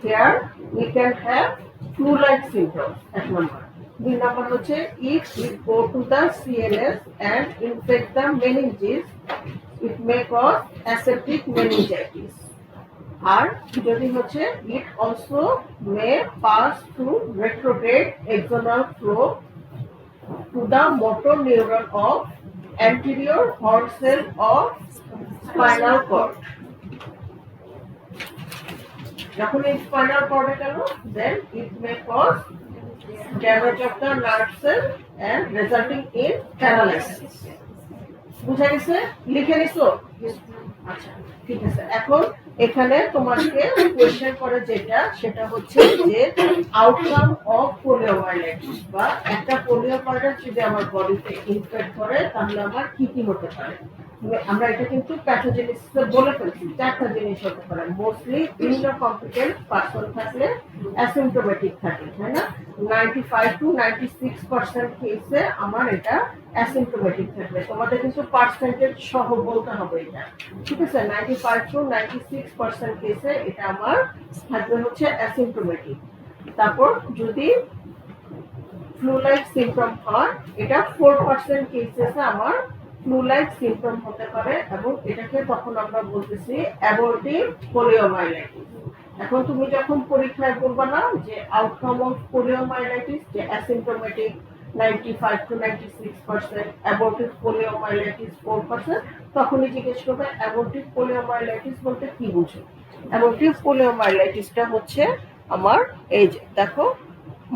here we can have flu-like symptoms at number. The number হচ্ছে if it go to the CNS and infect the meninges, it may cause aseptic meningitis. আর যদি হচ্ছে it also may pass through retrograde axonal flow to the motor neuron of anterior horn cell of spinal cord. যখন এই spinal কর্ডে গেল, then it may cause damage of the nerve cell and resulting in paralysis. বুঝা গেছে? লিখে নিছো? আচ্ছা ঠিক আছে। এখন এখানে তোমাকে কোশ্চেন করে যেটা, সেটা হচ্ছে যে আউটকাম অফ পোলিওমাইলাইটিস, বা একটা পোলিও ভাইরাস যদি আমার বডিতে ইনফেক্ট করে তাহলে আমার কি কি হতে পারে। আমরা এটা কিন্তু প্যাথোজেনেসিসে বলে ফেলছি, 4টা জিনিস হতে পারে। মোস্টলি ইমিউনোকম্পিটেন্ট পারসন থাকলে অ্যাসিম্পটোমেটিক থাকে, তাই না? 95 to 96% কেসে আমার এটা অ্যাসিম্পটোমেটিক থাকবে। তোমাদের কিন্তু পার্সেন্টেজ সহ বলতে হবে এটা, ঠিক আছে? 95 to 96% কেসে এটা আমার থাকবে হচ্ছে অ্যাসিম্পটোমেটিক। তারপর যদি ফ্লু লাইক সিম্পটম হয়, এটা 4% কেসেসে আমার ফ্লু লাইক সিম্পটম হতে পারে, এবং এটাকে তখন আমরা বলতেছি অ্যাবর্টিভ পোলিওমাইলাইটিস। এখন তুমি যখন পরীক্ষায় বলবা না যে আউটকাম অফ পোলিওমাইলাইটিস যে অ্যাসিম্পটোমেটিক 95 to 96%, অ্যাবর্টিভ পোলিওমাইলাইটিস 4%, তখনই জিজ্ঞেস করবে অ্যাবর্টিভ পোলিওমাইলাইটিস বলতে কি বুঝো। অ্যাবর্টিভ পোলিওমাইলাইটিসটা হচ্ছে আমার এই যে দেখো,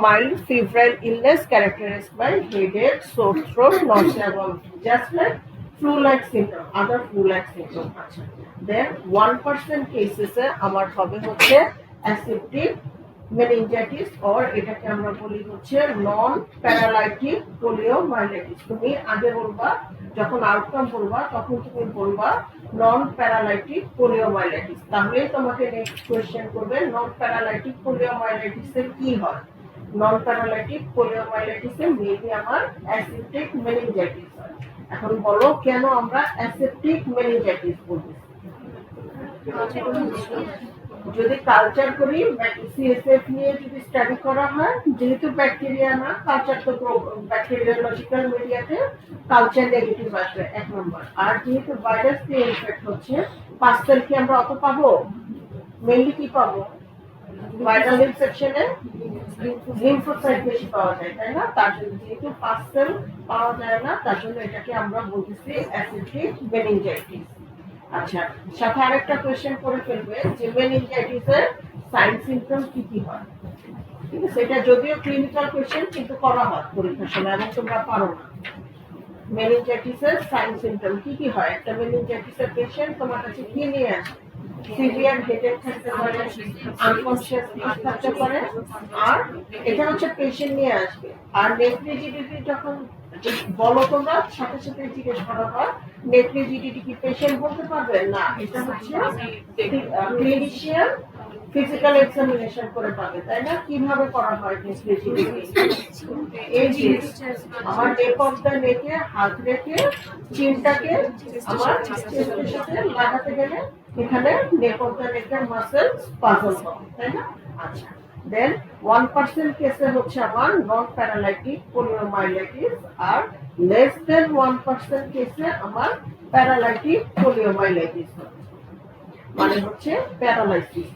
mild febrile illness characterized by headache, sore throat, nausea, vomiting, just like flu-like symptom, other flu-like symptom. আচ্ছা, then 1% cases এ আমার হবে হচ্ছে aseptic meningitis, or এটাকে আমরা বলি হচ্ছে নন প্যারালাইটিক পোলিওমাইলাইটিস। তুমি আগে বলবা, যখন আউটকাম বলবা তখন তুমি বলবা নন প্যারালাইটিক পোলিওমাইলাইটিস, তাহলে তোমাকে নেক্সট কোয়েশ্চেন করবে নন প্যারালাইটিক পোলিওমাইলাইটিসের কি হয়। নন প্যারালাইটিক পোলিওমাইলাইটিসে মেবি আমার অ্যাসেপ্টিক মেনিনজাইটিস হয়। এখন বলো কেন আমরা অ্যাসেপ্টিক মেনিনজাইটিস বলছি। যদি কালচার করি সিএসএফ নিয়ে যদি স্টাডি করা হয়, যেহেতু ব্যাকটেরিয়া না, কালচার তো ব্যাকটেরিয়ালজিক্যাল মিডিয়াতে কালচার নেগেটিভ আসবে 1 নম্বর। আর যেহেতু ভাইরাস দিয়ে ইনফেক্ট হচ্ছে, পাস্টেল কি আমরা অত পাবো? মেইনলি কি পাবো? ভাইরাল ইনফেকশনে লিম্ফোসাইট বেশি পাওয়া যায়, তাই না? তার জন্য যেহেতু পাস্টেল পাওয়া যায় না, তার জন্য এটাকে আমরা বলতেছি অ্যাসিডিক মেনিনজাইটিস। আচ্ছা, সাথে আরেকটা কোশ্চেন করে ফেলবে যে মেনিনজাইটিসের সাইন সিম্পটম কি কি হয়। ঠিক আছে, এটা যদিও ক্লিনিক্যাল কোশ্চেন কিন্তু করা হয় পরীক্ষার সময় এবং তোমরা পারো না। মেনিনজাইটিসের সাইন সিম্পটম কি কি হয়? একটা মেনিনজাইটিসের পেশেন্ট তোমার কাছে কি নিয়ে আসে? সিভিয়ার হেডেক থাকতে পারে, আনকনশিয়াসনেস থাকতে পারে, আর এটা হচ্ছে পেশেন্ট নিয়ে আসবে। আর নেফ্রিজিডিটি যখন বলো তোমরা, সাথে সাথে জিজ্ঞেস করা হয় নেফ্রিজিডিটি কি পেশেন্ট বলতে পারবে না, এটা হচ্ছে ক্লিনিশিয়ান ফিজিক্যাল এক্সামিনেশন করে পাবে, তাই না? কিভাবে করা হয় নেফ্রিজিডিটি? এই যে আমার নেক অফ দ্য নেকে হাত রেখে চিনটাকে আমার চেস্টের সাথে লাগাতে গেলে এখানে নেক অফ দ্য নেকের মাসেলস পাজল হবে, তাই না? আচ্ছা, দেন 1% কেসে হচ্ছে আমার নন প্যারালাইটিক পোলিওমাইলাইটিস, আর লেস দেন 1% কেসে আমার প্যারালাইটিক পোলিওমাইলাইটিস হবে, মানে হচ্ছে প্যারালাইসিস।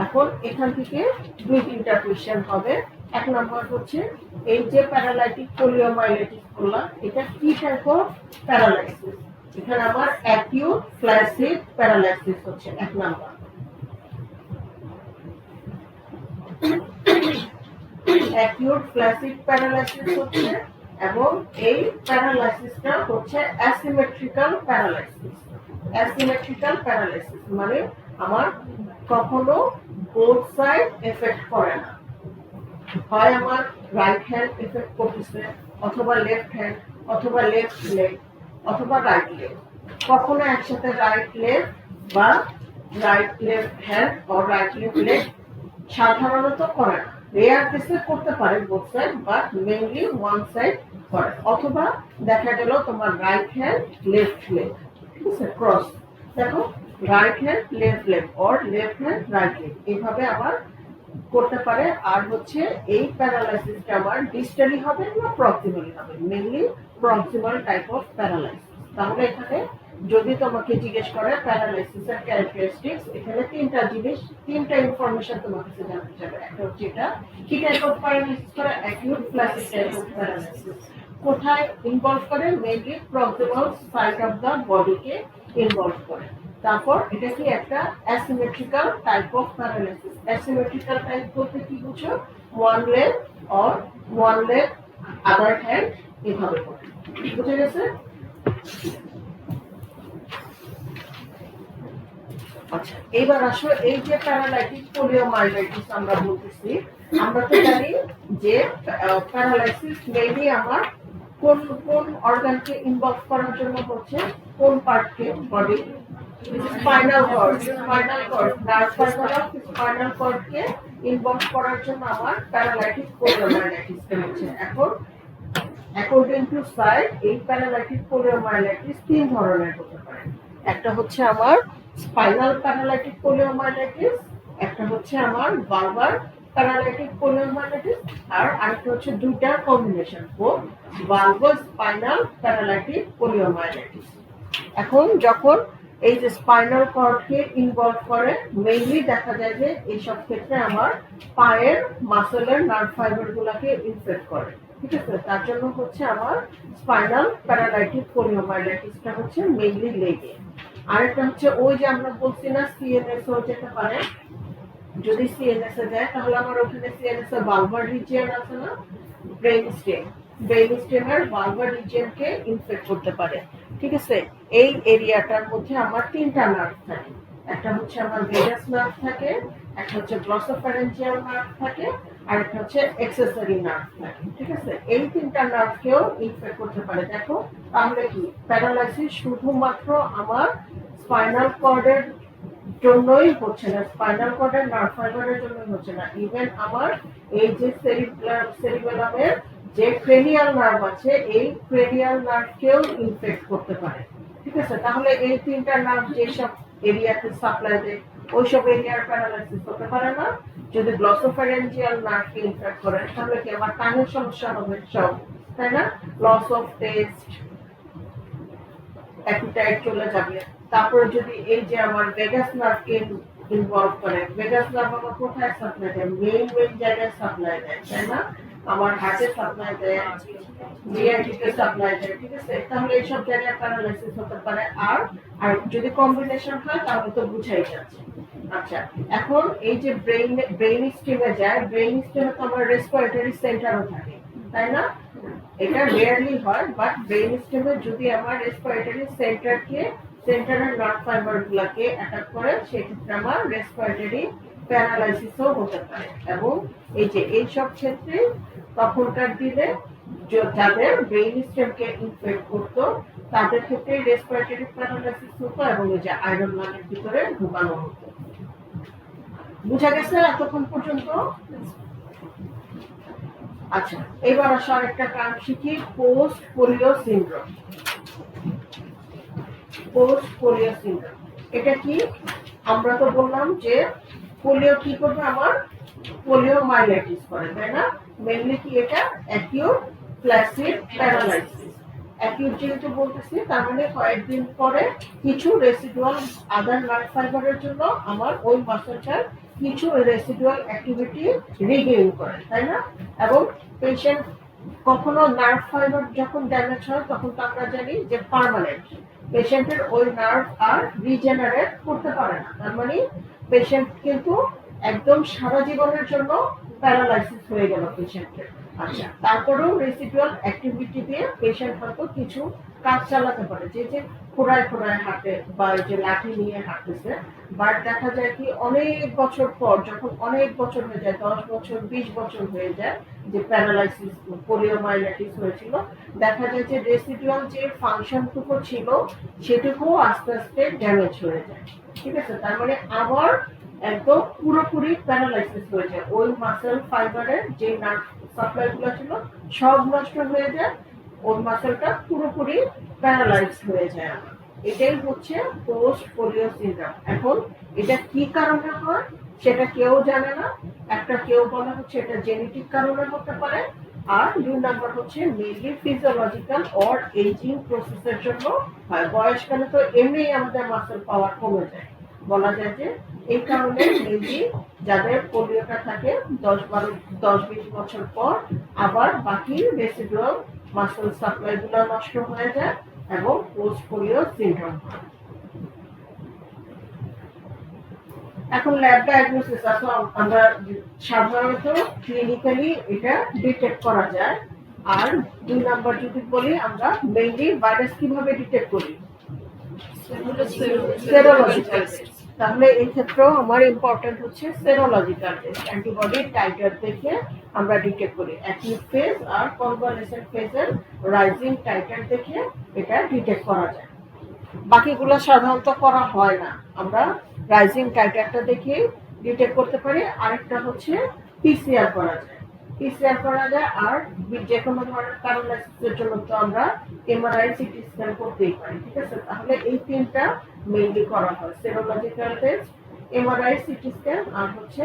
এখন এখান থেকে 2-3টা কোশ্চেন হবে। 1 নম্বর হচ্ছে এই যে প্যারালাইটিক পোলিওমাইলাইটিস বললাম, এটা কি টাইপ অফ প্যারালাইসিস? এখানে আমার অ্যাকিউট ফ্ল্যাসিড প্যারালাইসিস হচ্ছে 1 নম্বর। অ্যাকিউট ফ্ল্যাসিড প্যারালাইসিস হচ্ছে, এবং এই প্যারালাইসিসটা হচ্ছে অ্যাসিমেট্রিক্যাল প্যারালাইসিস। অ্যাসিমেট্রিক্যাল প্যারালাইসিস মানে আমার কখনো বোথ সাইড এফেক্ট করে না, হয় আমার রাইট হ্যান্ড এফেক্ট করতেছে, অথবা লেফট হ্যান্ড, অথবা লেফট লেগ, অথবা রাইট লেগ। কখনো একসাথে রাইট লেগ বা রাইট লেফট হ্যান্ড ও রাইট লেফট লেগ সাধারণত করে না। রেয়ার কেসে করতে পারে both side, but mainly one side করে। অথবা দেখা গেল তোমার রাইট হ্যান্ড লেফট লেগ, ঠিক আছে, ক্রস। দেখো, right hand left leg or left hand right leg, এইভাবে আবার করতে পারে। আর হচ্ছে এই প্যারালাইসিসটা আমার ডিস্টালি হবে না প্রক্সিমালি হবে, mainly proximal type of paralysis. তাহলে এখানে যদি তোমাকে জিজ্ঞেস করে প্যারালাইসিসের ক্যারেক্টারিস্টিক্স, এখানে 3টা জিনিস, 3টা ইনফরমেশন তোমার কাছে জানতে চাবে। একটা হচ্ছে এটা কি টাইপ অফ প্যারালাইসিস করে, acute flaccid type of paralysis. কোথায় ইনভলভ করে? Mainly proximal side of the বডিকে ইনভলভ করে। তারপর এটা কি একটা asymmetrical type of paralysis. Asymmetrical type বলতে কি বুঝো? One leg or one leg other hand এভাবে করে। বুঝে গেছে? আচ্ছা, এবার আসো এই যে প্যারালাইটিক পোলিওমাইলাইটিস আমরা বলতেছি, আমরা তো জানি যে প্যারালাইসিস মেইনলি আমার কোন কোন অর্গানকে ইনভলভ করার জন্য হচ্ছে, কোন পার্টকে body? Spinal cord. Spinal cord, nerve fibre of spinal কর্ডকে ইনভলভ করার জন্য আমার প্যারালাইটিক পোলিওমাইলাইটিস হচ্ছে। এখন অ্যাকর্ডিং টু সাইড এই প্যারালাইটিক পোলিওমাইলাইটিস 3 ধরনের হতে পারে। একটা হচ্ছে আমার স্পাইনাল প্যারালাইটিক পোলিওমাইলাইটিস, একটা হচ্ছে আমার বালবার প্যারালাইটিক পোলিওমাইলাইটিস, আর আরেকটা হচ্ছে দুইটার কম্বিনেশন, বালবার স্পাইনাল প্যারালাইটিক পোলিওমাইলাইটিস। এখন যখন এই যে স্পাইনাল কর্ডকে ইনভলভ করে, মেইনলি দেখা যায় যে এইসব ক্ষেত্রে আমার পায়ের মাসেলের নার্ভ ফাইবার গুলাকে ইনফেক্ট করে। ঠিক আছে, তার জন্য হচ্ছে আমার স্পাইনাল প্যারালাইটিক পোলিওমাইলাইটিসটা হচ্ছে মেইনলি লেগে। আরেকটা হচ্ছে ওই যে আমরা বলছি না সিএনএস হয়ে যেতে পারে, যদি সিএনএস এ যায় তাহলে আমার ওখানে সিএনএস এর ভালভার রিজিয়ন আছে না, ব্রেইন স্টেম, ব্রেইন স্টেমের ভালভার রিজিয়নকে ইনফেক্ট করতে পারে। ঠিক আছে, এই এরিয়াটার মধ্যে আমার তিনটা নার্ভ থাকে, একটা হচ্ছে আমার ভেগাস নার্ভ থাকে, একটা হচ্ছে গ্লসোফ্যারেঞ্জিয়াল নার্ভ থাকে, আর একটা হচ্ছে এক্সেসরি নার্ভ থাকে। ঠিক আছে, এই তিনটা নার্ভকেও ইনফেক্ট করতে পারে। দেখো তাহলে কি প্যারালাইসিস শুধুমাত্র আমার স্পাইনাল কর্ডের জন্যই হচ্ছে না, স্পাইনাল কর্ডের নার্ভ ফাইবারের জন্য হচ্ছে না, ইভেন আমার এই যে সেরিবেলামের যে ক্রেনিয়াল নার্ভ আছে, এই ক্রেনিয়াল নার্ভকেও ইনফেক্ট করতে পারে। ঠিক আছে, তাহলে এই তিনটা নার্ভ যেসব এরিয়াতে সাপ্লাই দেয় ওইসব এরিয়ার প্যারালাইসিস হতে পারে না। যদি গ্লসোফ্যারেঞ্জিয়াল নার্ভকে ইনফেক্ট করে তাহলে কি আমার কানের সমস্যা হবে সব, তাই না? লস অফ টেস্ট, অ্যাপিটাইট চলে যাবে। তারপরে যদি এই যে আমার ভেগাস নার্ভকে ইনভলভ করে, ভেগাস নার্ভ আমার কোথায় সাপ্লাই দেয়? মেইন জায়গায় সাপ্লাই দেয়, তাই না? আমার হার্টে সাপ্লাই দেয়, জিআইটিতে সাপ্লাই দেয়। ঠিক আছে, তাহলে এইসব জায়গায় প্যারালাইসিস হতে পারে। আর আর যদি কম্বিনেশন হয় তাহলে তো বুঝাই যাচ্ছে। আচ্ছা, এখন এই যে ব্রেইন স্টেমে যায়, ব্রেইন স্টেমে তো আমার রেসপিরেটরি সেন্টারও থাকে, তাই না? এটা রেয়ারলি হয়, বাট ব্রেইন স্টেমে যদি আমার রেসপিরেটরি সেন্টারের নার্ভ ফাইবার গুলাকে অ্যাটাক করে সেক্ষেত্রে আমার রেসপিরেটরি প্যারালাইসিসও হতে পারে। এবং এই যে এইসব ক্ষেত্রে তখনকার দিনে যাদের ব্রেইন স্টেমকে ইনফেক্ট করতো তাদের ক্ষেত্রে রেসপিরেটরি প্যারালাইসিস হতো এবং এই যে আয়রন লাংয়ের ভিতরে ঢুকানো হতো। বুঝা গেছে এতক্ষণ পর্যন্ত? আচ্ছা, এবার আসো আরেকটা টার্ম শিখি, post polio syndrome. Post polio syndrome এটা কি? আমরা তো বললাম যে পোলিও কি করবে, আমার পোলিও মাইলাইটিস করে, তাই না? মেইনলি কি এটা অ্যাকিউট ফ্ল্যাসিড প্যারালাইসিস। অ্যাকিউট যেহেতু বলতেছি তার মানে কয়েকদিন পরে কিছু রেসিডুয়াল আদার নার্ভ ফাইবারের জন্য আমার ওই মাসলটার কিছু রেসিডুয়াল অ্যাক্টিভিটি রিগেইন করে, তাই না? এবং পেশেন্ট কখনো নার্ভ ফাইবার যখন ড্যামেজ হয় তখন তো আমরা জানি যে পার্মানেন্ট, পেশেন্টের ওই নার্ভ আর রিজেনারেট করতে পারে না, তার মানে পেশেন্ট কিন্তু একদম সারা জীবনের জন্য প্যারালাইসিস হয়ে গেল পেশেন্টের। আচ্ছা, তারপরেও রেসিডুয়াল অ্যাক্টিভিটি দিয়ে পেশেন্ট হয়তো কিছু কাজ চালাতে পারে, যে যে খোঁড়ায় খোঁড়ায় হাঁটে বা যে লাঠি নিয়ে হাঁটতেছে। বাট দেখা যায় কি অনেক বছর পর, যখন অনেক বছর হয়ে যায়, 10 বছর 20 বছর হয়ে যায় যে প্যারালাইসিস পোলিওমাইলাইটিস হয়েছিল, দেখা যায় যে রেসিডুয়াল যে ফাংশনটুকু ছিল সেটুকু আস্তে আস্তে ড্যামেজ হয়ে যায়। ঠিক আছে, তার মানে আবার একদম পুরোপুরি প্যারালাইসিস হয়ে যায়, ওই মাসেল ফাইবারের যে নার্ভ সাপ্লাই গুলো ছিল সব নষ্ট হয়ে যায়, ওই মাসেলটা পুরোপুরি প্যারালাইজ হয়ে যায়। এটাই হচ্ছে পোস্ট পোলিও সিনড্রোম। এখন এটা কি কারণে হয় সেটা কেউ জানে না। একটা কেউ বলা হচ্ছে এটা জেনেটিক কারণে হতে পারে, আর 2 নাম্বার হচ্ছে মেইনলি ফিজিওলজিক্যাল অর এজিং প্রসেসের জন্য হয়। বয়সকালে তো এমনি আমাদের মাসেল পাওয়ার কমে যায়, বলা যায় যে এই কারণে মেইনলি যাদের পোলিওটা থাকে 10-20 বছর পর আবার বাকি রেসিডুয়াল মাসেল সাপ্লাই গুলো নষ্ট হয়ে যায় এবং পোস্ট পোলিও সিনড্রোম হয়। এখন ল্যাব ডায়াগনোসিস আছে, আমরা সাধারণত ক্লিনিক্যালি এটা ডিটেক্ট করা যায়। আর 2 নাম্বার যদি বলি, আমরা মেইনলি ভাইরাস কিভাবে ডিটেক্ট করি? Serological test. তাহলে এই ক্ষেত্রেও আমার ইম্পর্টেন্ট হচ্ছে সেরোলজিক্যাল টেস্ট, অ্যান্টিবডি টাইটার দেখে আমরা ডিটেক্ট করি। অ্যাকিউট ফেজ আর কনভালসেন্ট ফেজের রাইজিং টাইটার দেখে এটা ডিটেক্ট করা যায়। বাকিগুলো সাধারণত করা হয় না, আমরা রাইজিং টাইটারটা দেখে ডিটেক্ট করতে পারি। আরেকটা হচ্ছে পিসিআর করা যায়, পিসিআর করা যায়। আর যে কোনো ধরনের প্যারালাইসিসের জন্য তো আমরা এমআরআই সিটি স্ক্যান করতেই পারি। ঠিক আছে, তাহলে এই তিনটা মেইনলি করা হয়, serological test, MRI CT scan, আর হচ্ছে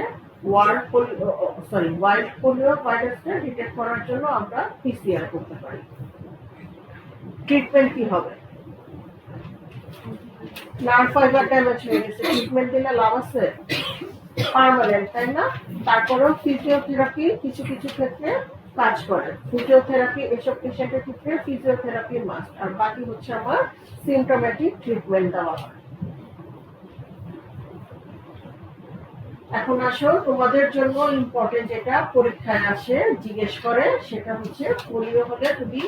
ওয়াইল্ড পোলিও ভাইরাসটা ডিটেক্ট করার জন্য আমরা পিসিআর করতে পারি। ট্রিটমেন্ট কি হবে? নার্ভ ফাইবার ড্যামেজ হয়ে গেছে, ট্রিটমেন্ট দিলে লাভ আছে? পার্মানেন্ট, তাই না? তারপরেও ফিজিওথেরাপি কিছু কিছু ক্ষেত্রে কাজ করে। ফিজিওথেরাপি এসব পেশেন্টের ক্ষেত্রে ফিজিওথেরাপি মাস্ট, আর বাকি হচ্ছে আমার সিমটোমেটিক ট্রিটমেন্ট দেওয়া হয়। এখন আসো তোমাদের জন্য ইম্পর্টেন্ট যেটা পরীক্ষায় আসে জিজ্ঞেস করে, সেটা হচ্ছে পোলিও হলে তুমি,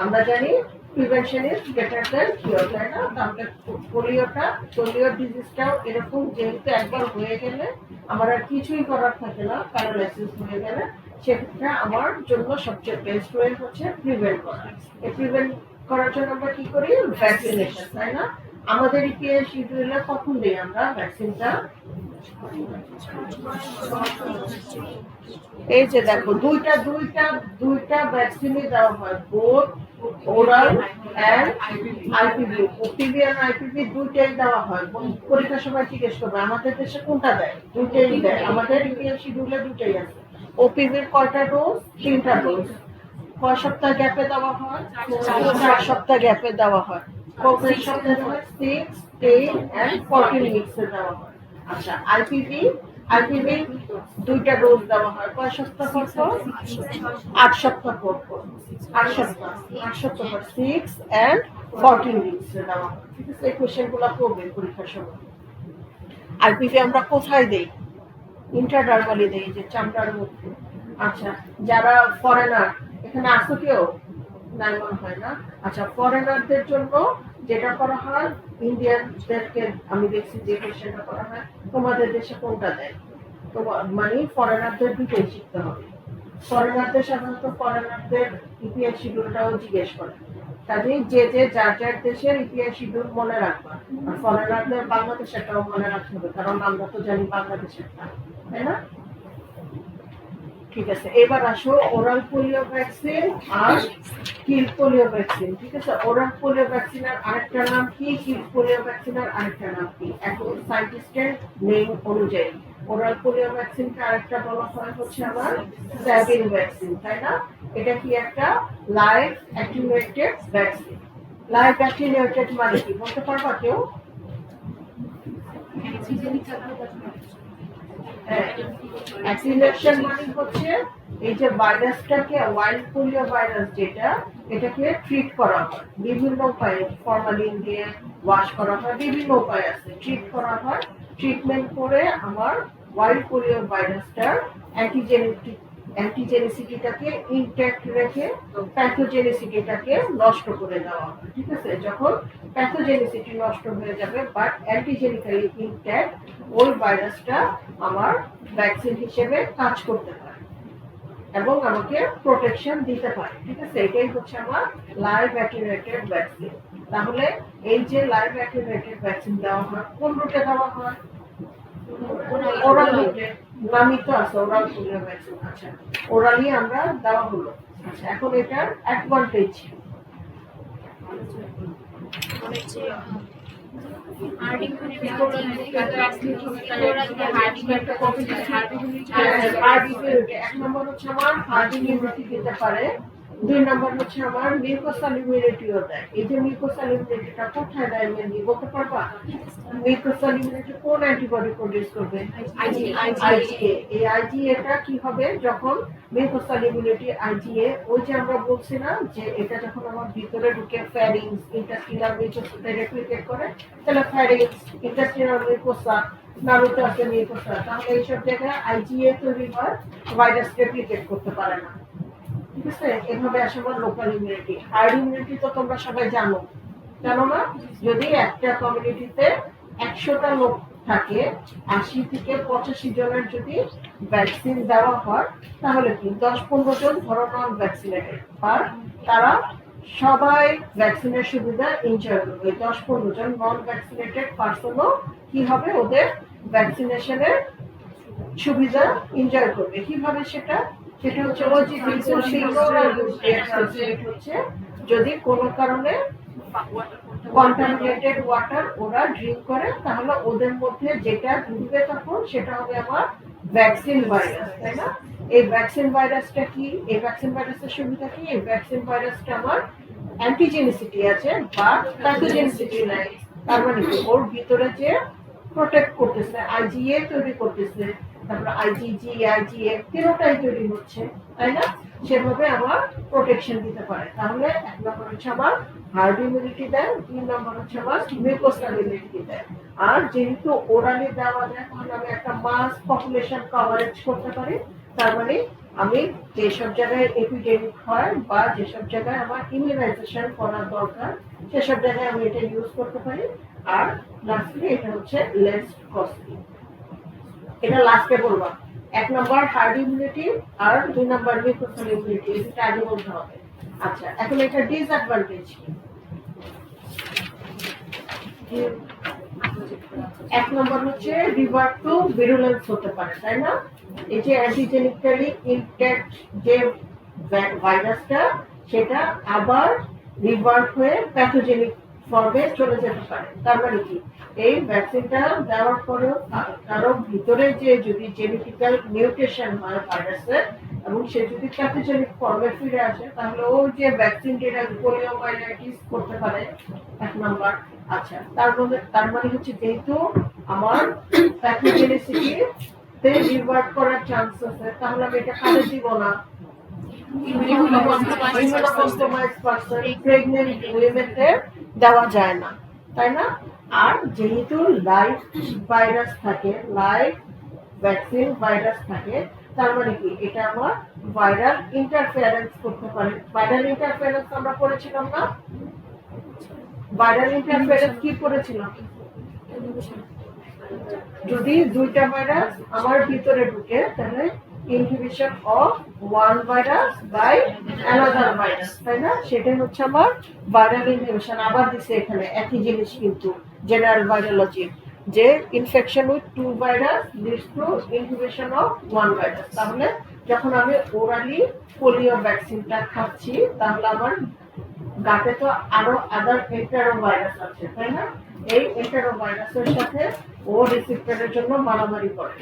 আমরা জানি prevention is better than cure, তাই না? তাহলে পোলিও ডিজিজটাও এরকম, যেহেতু একবার হয়ে গেলে আমার আর কিছুই করার থাকে না, প্যারালাইসিস হয়ে গেলে, সেক্ষেত্রে আমার জন্য সবচেয়ে বেস্ট ওয়ে হচ্ছে প্রিভেন্ট করা। এই প্রিভেন্ট করার জন্য আমরা কি করি? ভ্যাকসিনেশন, তাই না? আমাদের ইপিএস শিডিউলে কখন দিই আমরা ভ্যাকসিনটা? এই যে দেখো দুইটা ভ্যাকসিনই দেওয়া হয়, both oral and IPV. OPV আর আইপিভি দুইটাই দেওয়া হয়। পরীক্ষার সময় জিজ্ঞেস করবে আমাদের দেশে কোনটা দেয়? দুইটাই দেয়। আমাদের ইপিএস শিডিউলে দুইটাই আছে। ওপিভির কয়টা ডোজ? 3টা ডোজ। কয় সপ্তাহ গ্যাপে দেওয়া হয়? 4 সপ্তাহ গ্যাপে দেওয়া হয়। কত সপ্তাহে দেওয়া হয়? 6, 10 and 14 উইকসে দেওয়া হয়। আচ্ছা, আইপিভি দুইটা ডোজ দেওয়া হয় কয় সপ্তাহ পর পর? 8 সপ্তাহ পর পর। 8 সপ্তাহ পর 6 and 14 উইকসে দেওয়া হয়। ঠিক আছে, এই কোশ্চেনগুলো করবে পরীক্ষার সময়। আইপিভি আমরা কোথায় দেই? ইন্ট্রাডার্মালি দেই, যে চামড়ার মধ্যে। আচ্ছা, যারা ফরেনার, এখানে আসো কেউ? নাই মনে হয় না। আচ্ছা, ফরেনারদের জন্য যেটা করা হয়, ইন্ডিয়ানদেরকে আমি দেখছি যে কোশ্চেনটা করা হয়, তোমাদের দেশে কোনটা দেয়? তোমার মানে ফরেনারদের দুটোই শিখতে হবে। ফরেনারদের সাধারণত ফরেনারদের ইপিএস শিডিউলটাও জিজ্ঞেস করে। কাজেই যে যার যার দেশের ইপিএস শিডিউল মনে রাখবা। আর ফরেনারদের বাংলাদেশেরটাও মনে রাখতে হবে, কারণ আমরা তো জানি বাংলাদেশেরটা, তাই না? ঠিক আছে, এবার আসো ওরাল পোলিও ভ্যাকসিন আর কিল পোলিও ভ্যাকসিন। ঠিক আছে, ওরাল পোলিও ভ্যাকসিনের আরেকটা নাম কি, কিল পোলিও ভ্যাকসিনের আরেকটা নাম কি? এখন সায়েন্টিস্টের নেম অনুযায়ী ওরাল পোলিও ভ্যাকসিনকে আরেকটা বলা হয় হচ্ছে আমার স্যাভিন ভ্যাকসিন, তাই না? এটা কি একটা লাইভ অ্যাটিনুয়েটেড ভ্যাকসিন। লাইভ অ্যাটিনুয়েটেড মানে কি বলতে পারবা কেউ? অ্যাক্সিলেশন মানে হচ্ছে এই যে ভাইরাসটাকে, ওয়াইল্ড পোলিও ভাইরাস যেটা, এটাকে ট্রিট করা হয় বিভিন্ন উপায়ে। ফরমালিন দিয়ে ওয়াশ করা হয়, বিভিন্ন উপায় আছে, ট্রিট করা হয়। ট্রিটমেন্ট করে আমার ওয়াইল্ড পোলিও ভাইরাসটার অ্যান্টিজেনিসিটিটাকে ইনট্যাক্ট রেখে প্যাথোজেনিসিটিটাকে নষ্ট করে দেওয়া হয়। ঠিক আছে, যখন প্যাথোজেনিসিটি নষ্ট হয়ে যাবে বাট অ্যান্টিজেনিক্যালি ইনট্যাক্ট, ওই ভাইরাসটা আমার ভ্যাকসিন হিসেবে কাজ করতে পারে এবং আমাকে প্রোটেকশন দিতে পারে। ঠিক আছে, এটাই হচ্ছে আমার লাইভ অ্যাটিনুয়েটেড ভ্যাকসিন। তাহলে এই যে লাইভ অ্যাটিনুয়েটেড ভ্যাকসিন দেওয়া হয়, কোন রুটে দেওয়া হয়? ওরাল রুটে। নামই তো আছে ওরাল পোলিও ভ্যাকসিন। আচ্ছা, ওরালি আমরা দেওয়া হলো। আচ্ছা, এখন এটার অ্যাডভান্টেজ এক নম্বর হচ্ছে আমার হার্ডিং ইমিউনিটি দিতে পারে, 2 নম্বর হচ্ছে আমার মিউকোসাল ইমিউনিটিও দেয়। এই যে মিউকোসাল ইমিউনিটিটা কোথায় দেয় মেনলি বলতে পারবা? মিউকোসাল ইমিউনিটি কোন অ্যান্টিবডি প্রোডিউস করবে? আইজিএ। এই আইজিএটা কি হবে যখন মিউকোসাল ইমিউনিটি আইজিএ, ওই যে আমরা বলছি না যে এটা যখন আমার ভিতরে ঢুকে ফ্যারিংস, ইন্টেস্টিনাল মিউকোসাতে রেপ্লিকেট করে, তাহলে ফ্যারিংস, ইন্টেস্টিনাল মিউকোসা, নাড়ুতে আছে মিউকোসা, তাহলে এইসব জায়গায় আইজিএ তৈরি হয়, ভাইরাস রেপ্লিকেট করতে পারে না। ঠিক আছে, এভাবে আসে আমার লোকাল ইমিউনিটি। হার্ড ইমিউনিটি তো তোমরা সবাই জানো, জানো না? যদি একটা কমিউনিটিতে 100টা লোক থাকে, 80 থেকে 85 জনের যদি ভ্যাকসিন দেওয়া হয়, তাহলে কি 10-15 জন ধরো নন ভ্যাকসিনেটেড, আর তারা সবাই ভ্যাকসিনের সুবিধা এনজয় করবে। 10-15 জন নন ভ্যাকসিনেটেড পার্সনও কি হবে, ওদের ভ্যাকসিনেশনের সুবিধা এনজয় করবে। কিভাবে সেটা? সেটা হচ্ছে ওই যে হচ্ছে যদি কোনো কারণে কন্টামিনেটেড ওয়াটার ওরা ড্রিঙ্ক করে, তাহলে ওদের মধ্যে যেটা ঢুকবে তখন সেটা হবে আমার ভ্যাকসিন ভাইরাস, তাই না? এই ভ্যাকসিন ভাইরাসটা কি, এই ভ্যাকসিন ভাইরাসের সুবিধা কি? এই ভ্যাকসিন ভাইরাসটা আমার অ্যান্টিজেনিসিটি আছে বা প্যাথোজেনিসিটি নাই, তার মানে কি ওর ভিতরে যে প্রোটেক্ট করতেছে, আইজিএ তৈরি করতেছে, তারপর আইজিজি আইজিএ তিনটাই তৈরি হচ্ছে, তাই না? সেভাবে আমার প্রোটেকশন দিতে পারে। তাহলে এক নম্বর হচ্ছে আমার হার্ড ইমিউনিটি দেয়, 2 নম্বর হচ্ছে আমার মিউকোসাল ইমিউনিটি দেয়। আর যেহেতু ওরালি দেওয়া যায় তাহলে আমি একটা মাস পপুলেশন কভারেজ করতে পারি। তার মানে আমি যেসব জায়গায় এপিডেমিক হয় বা যেসব জায়গায় আমার ইমিউনাইজেশন করার দরকার সেসব জায়গায় আমি এটা ইউজ করতে পারি। আর লাস্টলি এটা হচ্ছে লেস কস্টলি। এটা লাস্টে বলবো। 1 নম্বর হার্ড ইমিউনিটি আর 2 নম্বর মিউকোসাল ইমিউনিটি, এটা আগে বলতে হবে। আচ্ছা, এখন এটা ডিসঅ্যাডভান্টেজ কি? 1 নম্বর হচ্ছে রিভার্ট টু ভিরুলেন্স হতে পারে, তাই না? এই যে অ্যান্টিজেনিক্যালি ইনট্যাক্ট যে ভাইরাসটা সেটা আবার রিভার্ট হয়ে প্যাথোজেনিক ফর্মে চলে যেতে পারে। তার মানে কি এই ভ্যাকসিনটা দেওয়ার পরেও কারো ভিতরে যে যদি জেনেটিক্যাল মিউটেশন হয় ভাইরাসের এবং সে যদি প্যাথোজেনিক ফর্মে ফিরে আসে তাহলে ও যে ভ্যাকসিন যেটা পোলিওমাইলাইটিস করতে পারে 1 নম্বর। আচ্ছা, তার মানে হচ্ছে যেহেতু আমার প্যাথোজেনিসিটি তে রিভার্ট করার চান্স আছে তাহলে আমি এটা কাজে দিব না। দেওয়া যায় না, তাই না? আর যেহেতু লাইভ ভাইরাস থাকে, লাইভ ভ্যাকসিন ভাইরাস থাকে, তার মানে কি এটা আমার ভাইরাল ইন্টারফেয়ারেন্স করতে পারে। ভাইরাল ইন্টারফেয়ারেন্স আমরা পড়েছিলাম না? ভাইরাল ইন্টারফেয়ারেন্স কি পড়েছিলাম? যদি দুইটা ভাইরাস আমার ভিতরে ঢুকে তাহলে inhibition of one virus by another virus, তাই না? সেটাই হচ্ছে আমার ভাইরাল ইনহিবিশন। আবার দিছে এখানে একই জিনিস কিন্তু জেনারেল ভাইরোলজি, যে infection with two virus leads to inhibition of one virus. তাহলে যখন আমি ওরালি পোলিও ভ্যাকসিনটা খাচ্ছি তাহলে আমার গাতে তো আরো আদার এন্টারো ভাইরাস আছে, তাই না? এই এন্টারো ভাইরাসের সাথে ও রিসেপ্টরের জন্য মারামারি করে,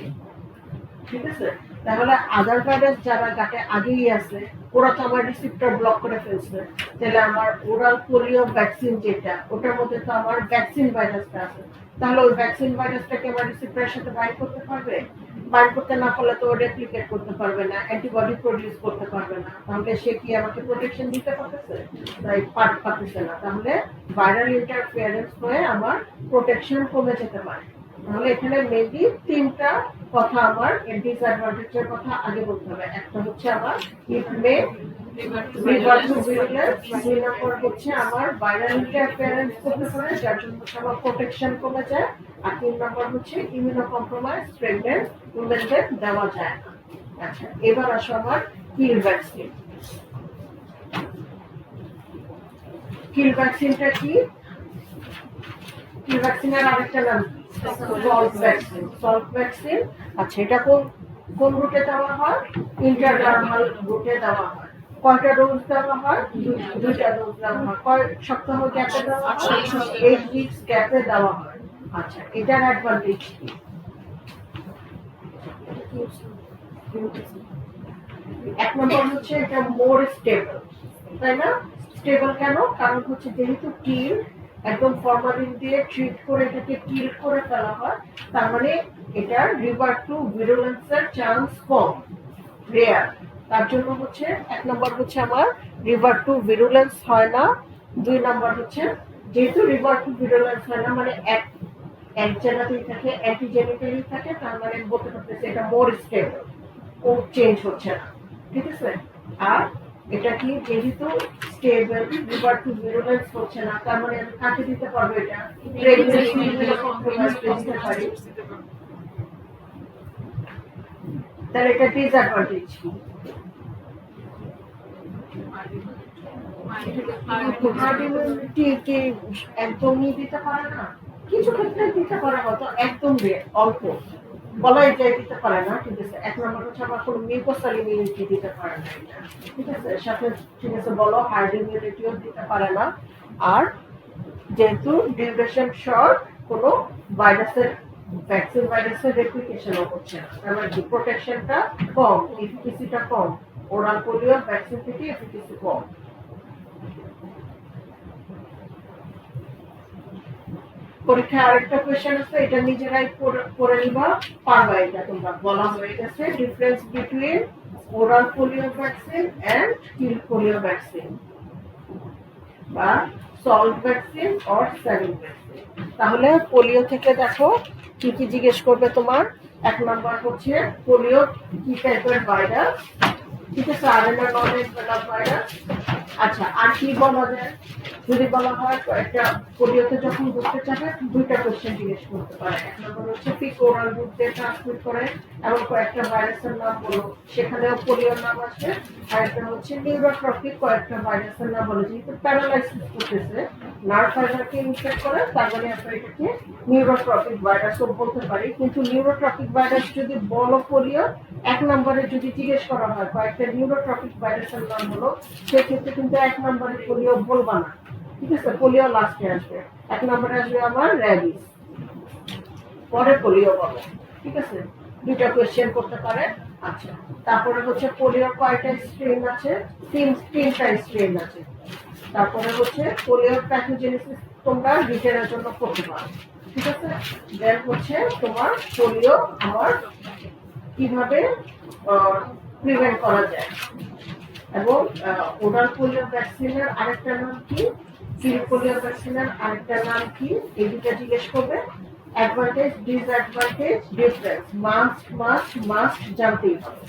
ঠিক আছে? তাহলে আদার ভাইরাস যারা গাতে আগেই আছে ওরা তো আমার রিসেপ্টর ব্লক করে ফেলছে, তাহলে আমার ওরাল পোলিও ভ্যাকসিন যেটা ওটার মধ্যে তো আমার ভ্যাকসিন ভাইরাসটা আছে, তাহলে ওই ভ্যাকসিন ভাইরাসটাকে আমার রিসেপ্টরের সাথে বাইন্ড করতে পারবে? বাইন্ড করতে না পারলে তো ও রেপ্লিকেট করতে পারবে না, অ্যান্টিবডি প্রডিউস করতে পারবে না, তাহলে সে কি আমাকে প্রোটেকশন দিতে পারতেছে? তাই পারতেছে না। তাহলে ভাইরাল ইন্টারফেয়ারেন্স হয়ে আমার প্রোটেকশন কমে যেতে পারে। তাহলে এখানে মেনলি 3টা কথা আমার ডিসঅ্যাডভান্টেজের কথা আগে বলতে হবে। একটা হচ্ছে আমার ইট মে রিভার্ট টু ভিরুলেন্স, 2 নম্বর হচ্ছে আমার ভাইরাল ইন্টারফেয়ারেন্স করতে পারে যার জন্য আমার প্রোটেকশন কমে যায়, আর 3 নম্বর হচ্ছে ইমিউনো কম্প্রোমাইজ প্রেগন্যান্ট উইমেনদের দেওয়া যায় না। আচ্ছা, এবার আসো আমার কিল ভ্যাকসিন। কিল ভ্যাকসিনটা কি? কিল ভ্যাকসিনের আরেকটা নাম সল্ট ভ্যাকসিন। সল্ট ভ্যাকসিন, আচ্ছা, এটা কোন রুটে দেওয়া হয়? ইন্টারডার্মাল রুটে দেওয়া হয়। কয়টা ডোজ দেওয়া হয়? 2টা ডোজ দেওয়া হয়। কয় সপ্তাহ গ্যাপে দেওয়া হয়? 8 উইকস গ্যাপে দেওয়া হয়। আচ্ছা, এটার অ্যাডভান্টেজ কি? 1 নম্বর হচ্ছে এটা মোর স্টেবল, তাই না? স্টেবল কেন? কারণ হচ্ছে যেহেতু কিল একদম ফরমালিন দিয়ে ট্রিট করে এটাকে কিল করে ফেলা হয়, তার মানে এটা রিভার্ট টু ভিরুলেন্সের চান্স কম, রেয়ার। তার জন্য হচ্ছে 1 নম্বর হচ্ছে আমার রিভার্ট টু ভিরুলেন্স হয় না। 2 নম্বর হচ্ছে যেহেতু রিভার্ট টু ভিরুলেন্স হয় না মানে এক জায়গাতেই থাকে, অ্যান্টিজেনিক্যালি থাকে, তার মানে বলতে পারতেছে এটা মোর স্টেবল, ও চেঞ্জ হচ্ছে না, ঠিক আছে? আর এটা কি যেহেতু স্টেবল, রিভার্ট টু ভিরুলেন্স হচ্ছে না, তার মানে আমি কাকে দিতে পারবো? এটা প্রেগন্যান্সি কম্প্রোমাইজ দিতে পারি। তাহলে এটা ডিসঅ্যাডভান্টেজ কি? হার্ড ইমিউনিটি কি একদমই দিতে পারে না? কিছু ক্ষেত্রে দিতে পারে, হয়তো একদম অল্প বলাই যায় দিতে পারে না, ঠিক আছে? 1 নম্বর হচ্ছে আমার কোনো মিউকোসাল ইমিউনিটি দিতে পারে না এটা, ঠিক আছে? সাথে ঠিক আছে বলো হার্ড ইমিউনিটিও দিতে পারে না। আর যেহেতু ডিউরেশন শর্ট, কোনো ভাইরাসের ভ্যাকসিন ভাইরাসের রেপ্লিকেশনও হচ্ছে না, তার মানে প্রোটেকশনটা কম, এফিকেসিটা কম। ওরাল পোলিও ভ্যাকসিন থেকে এফিকেসি কম। পরীক্ষায় আরেকটা কোয়েশ্চেন আছে, এটা নিজেরাই পড়ে নিবা, পারবা এটা তোমরা। বলা হয়ে গেছে difference between oral polio vaccine and kill polio vaccine বা সল্ট ভ্যাকসিন অর স্যারিন ভ্যাকসিন। তাহলে পোলিও থেকে দেখো কি কি জিজ্ঞেস করবে তোমার। এক নম্বর হচ্ছে পোলিও কি টাইপের ভাইরাস, ঠিক আছে, আরএনএ নন এনভেলপ ভাইরাস। আচ্ছা, আর কি বলা যায় যদি বলা হয় একটা পোলিওতে যখন বুঝতে চাবে দুইটা কোশ্চেন জিজ্ঞেস করতে পারে। এক নম্বর হচ্ছে পিক ওরাল রুট দিয়ে ট্রান্সমিট করে এমন কয়েকটা ভাইরাসের নাম বলো, সেখানেও পোলিওর নাম আসে। আর একটা হচ্ছে নিউরোট্রপিক কয়েকটা ভাইরাসের নাম বলে, যেহেতু প্যারালাইসিস করতেছে, নার্ভ ফাইবারকে ইনফেক্ট করে, তার মানে আমরা এটাকে নিউরোট্রপিক ভাইরাসও বলতে পারি। কিন্তু নিউরোট্রপিক ভাইরাস যদি বলো পোলিও, এক নম্বরে যদি জিজ্ঞেস করা হয় কয়েকটা নিউরোট্রপিক ভাইরাসের নাম হলো, সেক্ষেত্রে কিন্তু এক নম্বরে পোলিও বলবা না, ঠিক আছে, পোলিও লাস্টে আসবে। এক নম্বরে আসবে আমার র্যাবিস, পরে পোলিও বলো, ঠিক আছে। দুইটা কোয়েশ্চেন করতে পারে। আচ্ছা, তারপরে হচ্ছে পোলিওর কয়টা স্ট্রেন আছে, তিনটা স্ট্রেন আছে। তারপরে হচ্ছে পোলিওর প্যাথোজেনেসিস তোমরা রিটেনের জন্য করতে পারো, ঠিক আছে। দেন হচ্ছে তোমার পোলিও আমার কিভাবে প্রিভেন্ট করা যায়, এবং ওরাল পোলিও ভ্যাকসিনের আরেকটা নাম কি, কিল পোলিও ভ্যাকসিনের আরেকটা নাম কি, এই দুটো জিজ্ঞেস করবে। অ্যাডভান্টেজ, ডিসঅ্যাডভান্টেজ, ডিফারেন্স মাস্ট জানতেই হবে।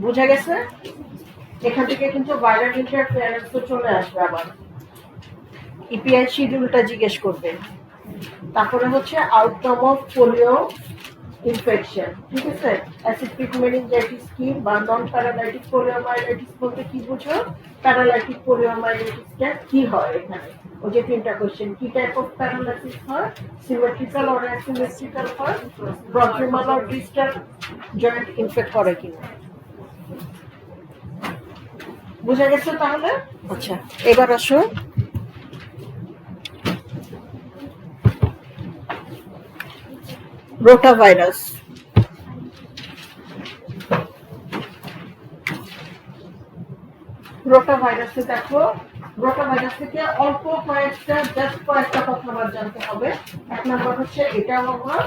বোঝা গেছে? এখান থেকে কিন্তু ভাইরাল ইন্টারফারেন্স তো চলে আসবে, আবার ইপিআই শিডিউলটা জিজ্ঞেস করবে। তারপরে হচ্ছে আউটকাম অফ পোলিও ইনফেকশন, ঠিক আছে। অ্যাসিডিক মেনিনজাইটিস কি বা নন প্যারালাইটিক পোলিওমাইলাইটিস বলতে কি বুঝো, প্যারালাইটিক পোলিওমাইলাইটিসটা কি হয় এখানে। ওই যে তিনটা কোশ্চেন, কি টাইপ অফ প্যারালাইসিস হয়, সিমেট্রিক্যাল অর অ্যাসিমেট্রিক্যাল হয়, proximal or distal joint infect করে কিনা। বুঝা গেছে তাহলে? আচ্ছা, এবার আসো রোটা ভাইরাস। রোটা ভাইরাসে দেখো, রোটা ভাইরাস থেকে অল্প কয়েকটা কথা আমার জানতে হবে। এক নম্বর হচ্ছে এটা আমার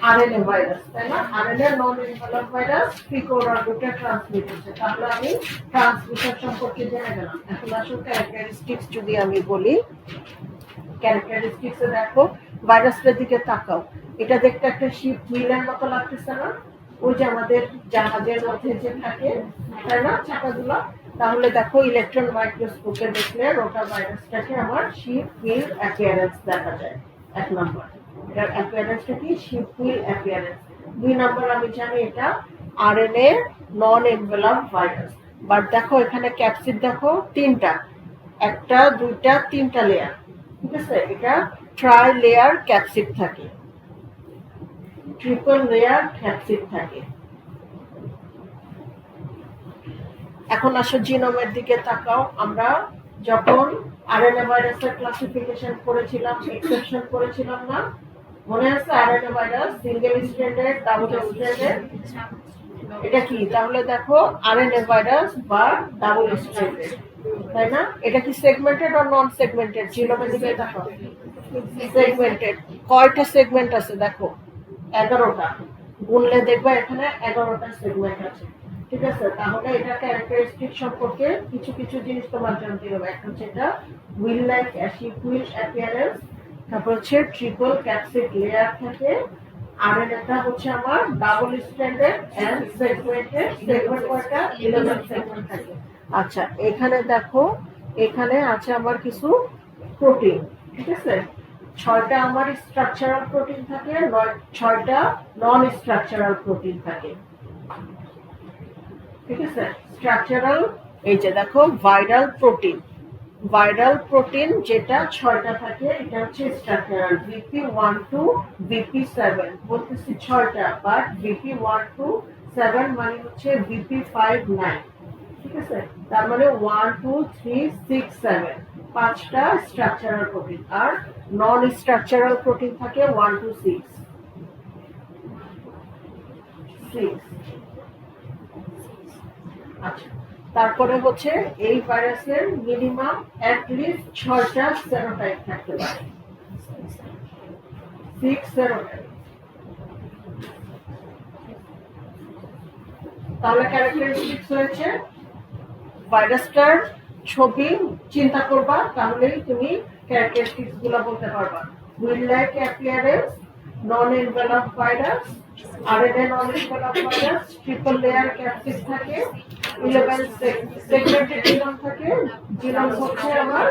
আরএনএ ভাইরাস, তাই না? আরএনএ নন এনভেলপ ভাইরাস, পিকোরাল রুটে ট্রান্সমিট হচ্ছে। তাহলে আমি ট্রান্সমিশন সম্পর্কে জেনে গেলাম। এখন আসলে ক্যারেক্টারিস্টিক্স যদি আমি বলি, ক্যারেক্টারিস্টিক্সে দেখো ভাইরাসটার দিকে তাকাও, এটা দেখতে একটা শিপ হুইলের মতো লাগতেছে না? ওই যে আমাদের জাহাজের মধ্যে যে থাকে, তাই না, চাকাগুলো। তাহলে দেখো ইলেকট্রন মাইক্রোস্কোপে দেখলে রোটা ভাইরাসটাকে আমার শিপ হুইল অ্যাপিয়ারেন্স দেখা যায়। এক নম্বর, এটার অ্যাপিয়ারেন্সটা কি, শিপ হুইল অ্যাপিয়ারেন্স। দুই নম্বর, আমি জানি এটা RNA non envelope virus. But দেখো এখানে ক্যাপসিড দেখো তিনটা, একটা দুইটা তিনটা লেয়ার, ঠিক আছে। এটা ট্রাই লেয়ার ক্যাপসিড থাকে, ট্রিপল লেয়ার ক্যাপসিড থাকে। এখন আসো জিনোমের দিকে তাকাও। আমরা যখন আরএনএ ভাইরাসের ক্লাসিফিকেশন করেছিলাম, এক্সেপশন করেছিলাম না, মনে আছে? RNA virus single stranded, double stranded, এটা কি? তাহলে দেখো আরএনএ ভাইরাস বা ডাবল স্ট্র্যান্ডেড, তাই না? এটা কি সেগমেন্টেড আর নন সেগমেন্টেড? জিনোমের দিকে দেখো, সেগমেন্টেড। কয়টা সেগমেন্ট আছে দেখো, 11টা। গুনলে দেখবা এখানে 11টা সেগমেন্ট আছে, ঠিক আছে। তাহলে এটা ক্যারেক্টারিস্টিক সম্পর্কে কিছু কিছু জিনিস তোমার জানতে হবে। একটা হচ্ছে এটা wheel like acid wheel appearance, তারপর হচ্ছে ট্রিপল ক্যাপসিড লেয়ার থাকে, আরএনএটা হচ্ছে আমার double stranded and segmented. Segment কয়টা? 11 সেগমেন্ট থাকে। আচ্ছা, এখানে দেখো, এখানে আছে আমার কিছু প্রোটিন, ঠিক আছে। 6টা আমার স্ট্রাকচারাল প্রোটিন থাকে, 6টা নন স্ট্রাকচারাল প্রোটিন থাকে, ঠিক আছে। স্ট্রাকচারাল, এই যে দেখো ভাইরাল প্রোটিন যেটা 6টা থাকে, এটা হচ্ছে স্ট্রাকচারাল। VP1 to VP7 বলতেছি 6টা, বাট VP1 to 7 মানে হচ্ছে VP5 9, ঠিক আছে। তার মানে 1 2 3 6 7 5টা স্ট্রাকচারাল প্রোটিন, আর নন স্ট্রাকচারাল প্রোটিন থাকে 1 to 6। আচ্ছা, তারপরে হচ্ছে এই ভাইরাসের মিনিমাম অ্যাটলিস্ট 6টা সেরোটাইপ থাকতে পারে। 6 সেরোটাইপ। তাহলে ক্যারেক্টারিস্টিক্স হয়েছে ভাইরাসটার ছবি চিন্তা করবা, তাহলেই তুমি ক্যারেক্টারিস্টিক্স গুলো বলতে পারবা। Will like appearance, non envelope virus, RNA non envelope virus, triple layer capsid থাকে, 11 সেগমেন্টেড জিনোম থাকে। জিনোম হচ্ছে আমার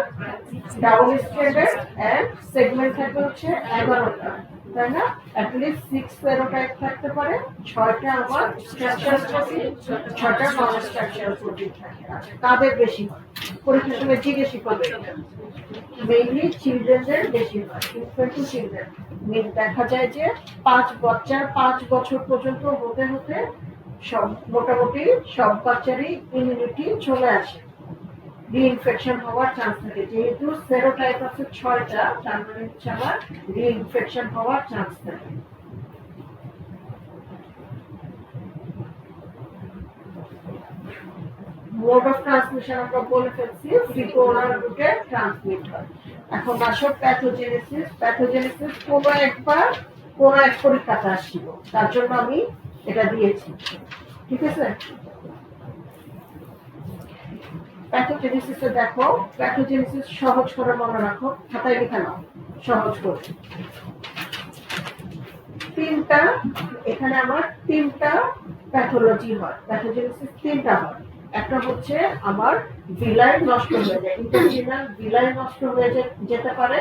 ডাবল স্ট্র্যান্ডেড এন্ড সেগমেন্ট থাকে হচ্ছে 11টা, তাই না? অ্যাটলিস্ট 6 সেরোটাইপ থাকতে পারে, 6টা আমার স্ট্রাকচারাল প্রোটিন, 6টা নন স্ট্রাকচারাল প্রোটিন থাকে। আচ্ছা, কাদের বেশি হয়? পরীক্ষার সময় জিজ্ঞেসই করবে। মেইনলি চিলড্রেনদের বেশি হয়, ইনফ্যান্ট টু চিলড্রেন। দেখা যায় যে 5 বছর পর্যন্ত হতে হতে সব মোটামুটি সব বাচ্চারই ইমিউনিটি চলে আসে, রিইনফেকশন হওয়ার চান্স থাকে। যেহেতু সেরোটাইপ আছে 6টা, তার মানে হচ্ছে আমার রিইনফেকশন হওয়ার চান্স থাকে। মোড অফ ট্রান্সমিশন আমরা বলে ফেলছি, ফিকোরাল রুটে ট্রান্সমিট হয়। এখন আসো প্যাথোজেনেসিস। প্যাথোজেনেসিস কোনো একবার কোনো এক পরীক্ষাতে আসছিল, তার জন্য আমি এটা দিয়েছি, ঠিক আছে? প্যাথোজেনেসিসে দেখো, প্যাথোজেনেসিস সহজ করে মনে রাখো, খাতায় লেখা নাও সহজ করে। এখানে আমার 3টা প্যাথোলজি হয়, প্যাথোজেনেসিস 3টা হয়। একটা হচ্ছে আমার ভিলাই নষ্ট হয়ে যায়, ইন্টেস্টিনাল ভিলাই নষ্ট হয়ে যেতে পারে।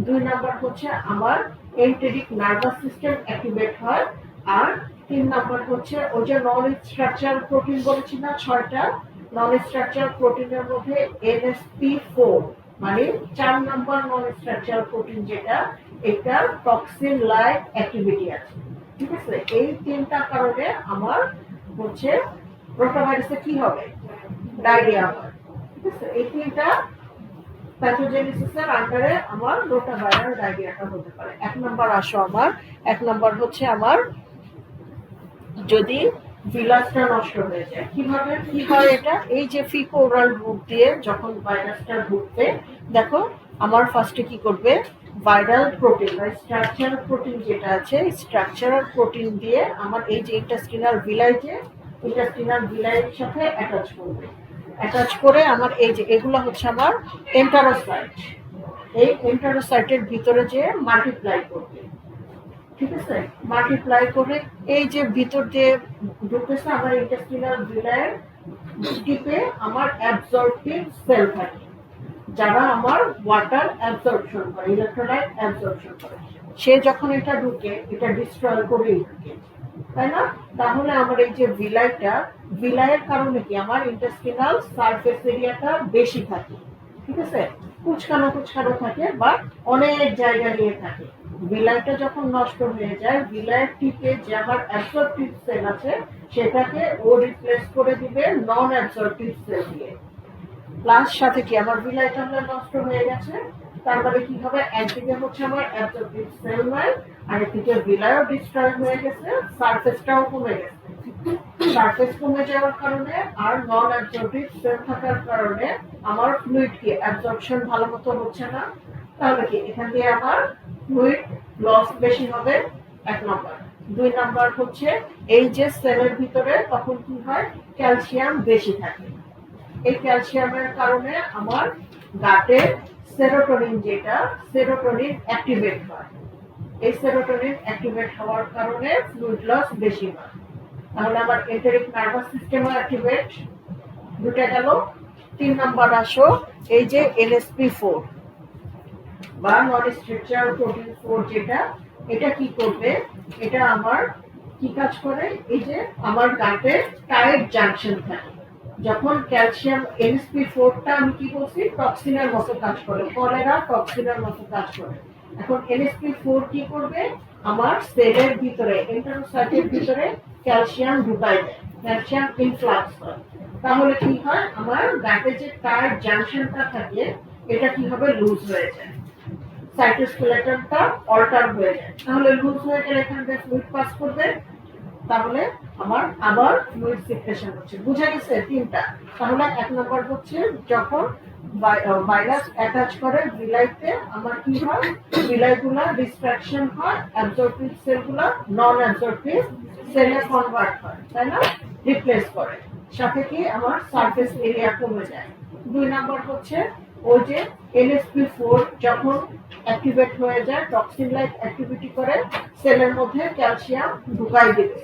2 নাম্বার হচ্ছে আমার এন্টেরিক নার্ভাস সিস্টেম অ্যাক্টিভেট হয়। আর 3 নাম্বার হচ্ছে ওই যে নন স্ট্রাকচারাল প্রোটিন বলেছি না 6টা, নন স্ট্রাকচারাল প্রোটিনের মধ্যে NSP4 মানে 4 নাম্বার নন স্ট্রাকচারাল প্রোটিন যেটা, এটা টক্সিন লাইক অ্যাক্টিভিটি আছে, ঠিক আছে? এই 3টা কারণে আমার হচ্ছে রোটাভাইরাসে কি হবে? ডায়রিয়া হয়, ঠিক আছে? এই 3টা প্যাথোজেনেসিসের আন্ডারে আমার রোটাভাইরাল ডায়রিয়াটা হতে পারে। 1 নাম্বার আসো আমার, 1 নাম্বার হচ্ছে আমার যদি ভিলাসটা নষ্ট হয়ে যায়। কিভাবে কি হয় এটা? এই যে ফিকো ওরাল রুট দিয়ে যখন ভাইরাসটা ঢুকবে, দেখো আমার ফার্স্টে কি করবে, ভাইরাল প্রোটিন বা স্ট্রাকচারাল প্রোটিন যেটা আছে, স্ট্রাকচারাল প্রোটিন দিয়ে আমার এই যে ইন্টেস্টিনাল ভিলাই, যে ইন্টেস্টিনাল ভিলাইয়ের সাথে অ্যাটাচ করবে। অ্যাটাচ করে আমার এই যে এগুলো হচ্ছে আমার এন্টারোসাইট, এই এন্টারোসাইটের ভিতরে যে মাল্টিপ্লাই করবে, ঠিক আছে? মাল্টিপ্লাই করে এই যে ভিতর দিয়ে ঢুকতেছে আমার ইন্টেস্টিনাল ভিলাইয়ের টিপে আমার অ্যাবজর্পটিভ সেল থাকে, যারা আমার ওয়াটার অ্যাবজর্পশন করে, ইলেকট্রোলাইট অ্যাবজর্পশন করে। সে যখন এটা ঢুকে, এটা ডিস্ট্রয় করেই ঢুকে, তাই না? তাহলে আমার এই যে ভিলাইয়ের কারণে কি আমার ইন্টেস্টিনাল সারফেস এরিয়াটা বেশি থাকে, ঠিক আছে? কুচকানো থাকে বা অনেক জায়গা নিয়ে থাকে। ভিলাইটা যখন নষ্ট হয়ে যায়, ভিলাইয়ের টিপে যে আমার অ্যাবজর্পটিভ সেল আছে, সেটাকে ও রিপ্লেস করে দিবে নন অ্যাবজর্পটিভ সেল দিয়ে। প্লাস সাথে কি আমার ভিলাইটা নষ্ট হয়ে গেছে, তার মানে কি হবে, একদিকে হচ্ছে আমার অ্যাবজর্পটিভ সেল নাই, আর এদিকে ভিলাইও ডিস্ট্রয় হয়ে গেছে, সারফেসটাও কমে গেছে। সারফেস কমে যাওয়ার কারণে আর নন অ্যাবজর্পটিভ সেল থাকার কারণে আমার ফ্লুইড কি অ্যাবজর্পশন ভালো মতো হচ্ছে না। তাহলে কি এখান দিয়ে আমার ফ্লুইড লস বেশি হবে, 1 নাম্বার। 2 নাম্বার হচ্ছে এই যে সেলের ভিতরে তখন কি হয়, ক্যালসিয়াম বেশি থাকে। এই ক্যালসিয়ামের কারণে আমার গাটে সেরোটোনিন, যেটা সেরোটোনিন অ্যাক্টিভেট হয়। এই সেরোটোনিন অ্যাক্টিভেট হওয়ার কারণে ফ্লুইড লস বেশি হয়। তাহলে আমার এন্টেরিক নার্ভাস সিস্টেমও অ্যাক্টিভেট, 2টা গেল। 3 নাম্বার আসো, এই যে NSP4 বা নন স্ট্রাকচারাল প্রোটিন 4 যেটা, এটা কি করবে, এটা আমার কি কাজ করে, এই যে আমার গাটে টাইট জাংশন থাকে, যখন ক্যালসিয়াম NSP4টা আমি কি বলছি, টক্সিনের মতো কাজ করে, কলেরা টক্সিনের মতো কাজ করে। এখন NSP4 কি করবে, আমার সেলের ভিতরে এন্টারোসাইটের ভিতরে ক্যালসিয়াম ঢুকায় দেয়, ক্যালসিয়াম ইনফ্লাক্স হয়। তাহলে কি হয়, আমার গাটে যে টাইট জাংশনটা থাকে, এটা কি হবে, লুজ হয়ে যায়, সাইটোস্কেলেটনটা অল্টার হয়ে যায়। তাহলে লুজ হয়ে গেলে এখান থেকে ফ্লুইড পাস করবে, তাহলে আমার আবার ফ্লুইড সিক্রেশন হচ্ছে। বুঝা গেছে তিনটা? তাহলে এক নম্বর হচ্ছে যখন ভাইরাস অ্যাটাচ করে ভিলাইতে আমার কি হয়, ভিলাইগুলা ডিস্ট্রাকশন হয়, অ্যাবজর্পটিভ সেলগুলা নন অ্যাবজর্পটিভ সেলে কনভার্ট হয়, তাই না? রিপ্লেস করে, সাথে কি আমার সারফেস এরিয়া কমে যায়। দুই নাম্বার হচ্ছে ওই যে NSP4 যখন অ্যাক্টিভেট হয়ে যায়, টক্সিন লাইক অ্যাক্টিভিটি করে সেলের মধ্যে ক্যালসিয়াম ঢুকাই দেবে,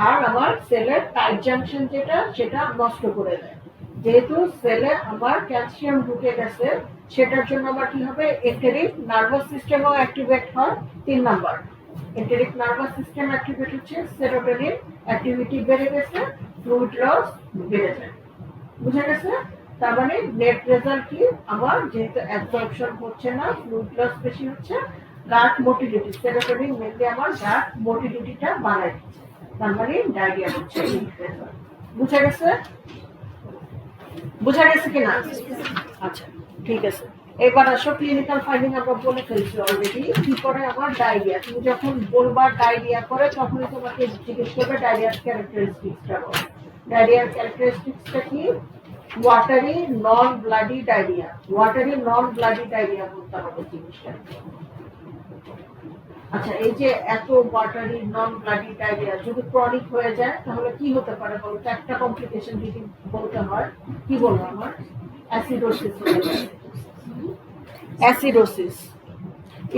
আর আমার সেলের টাইট জাংশন যেটা সেটা নষ্ট করে দেয়। যেহেতু সেলে আমার ক্যালসিয়াম ঢুকে গেছে, সেটার জন্য আমার কি হবে, এন্টেরিক নার্ভাস সিস্টেমও অ্যাক্টিভেট হয়। তিন number, enteric nervous system activate হচ্ছে, সেরোটোনিন অ্যাক্টিভিটি বেড়ে গেছে, ফ্লুইড লস বেড়ে যায়। বুঝা গেছে? তার মানে নেট রেজাল্ট কি, আমার যেহেতু অ্যাবজর্পশন হচ্ছে না, ফ্লুইড লস বেশি হচ্ছে, গাট মোটিলিটি, সেরোটোনিন মেনলি আমার গাট মোটিলিটিটা বাড়ায় দিচ্ছে, তার মানে ডায়রিয়া হচ্ছে। বুঝা গেছে? বুঝা গেছে কিনা? আচ্ছা, ঠিক আছে। এবার আসো ক্লিনিক্যাল ফাইন্ডিং আমরা বলে ফেলছি অলরেডি। কি করে আমার ডায়রিয়া, তুমি যখন বলবা ডায়রিয়া করে তখনই তোমাকে জিজ্ঞেস করবে ডায়রিয়ার ক্যারেক্টারিস্টিক্সটা বলো। ডায়রিয়ার ক্যারেক্টারিস্টিক্সটা কি? ওয়াটারি নন ব্লাডি ডায়রিয়া। ওয়াটারি নন ব্লাডি ডায়রিয়া বলতে হবে জিনিসটা। আচ্ছা, এই যে এত ওয়াটারি নন ব্লাডি ডায়রিয়া যদি ক্রনিক হয়ে যায় তাহলে কি হতে পারে বলো? একটা কমপ্লিকেশন যদি বলতে হয়, কি বলবো আমার? অ্যাসিডোসিস হতে পারে। Acidosis,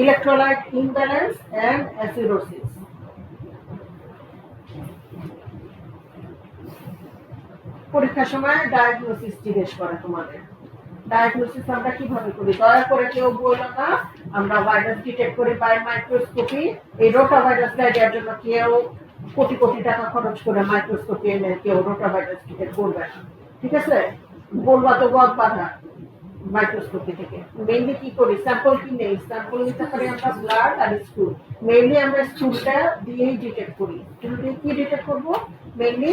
electrolyte imbalance and acidosis. পরীক্ষার সময় ডায়াগনোসিস জিজ্ঞেস করে তোমাদের। ডায়াগনোসিস আমরা কিভাবে করি? দয়া করে কেউ বলো না আমরা ভাইরাস ডিটেক্ট করি বাই মাইক্রোস্কোপি। এই রোটা ভাইরাস ডায়রিয়ার জন্য কেউ কোটি কোটি টাকা খরচ করে মাইক্রোস্কোপি এনে কেউ রোটা ভাইরাস ডিটেক্ট করবে না, ঠিক আছে? বলবা তো গদ বাধা মাইক্রোস্কোপি থেকে। মেইনলি কি করি, স্যাম্পল কি নেই, স্যাম্পল নিতে পারি আমরা ব্লাড আর স্টুল। মেইনলি আমরা স্টুলটা দিয়েই ডিটেক্ট করি। স্টুল দিয়ে কি ডিটেক্ট করবো? মেইনলি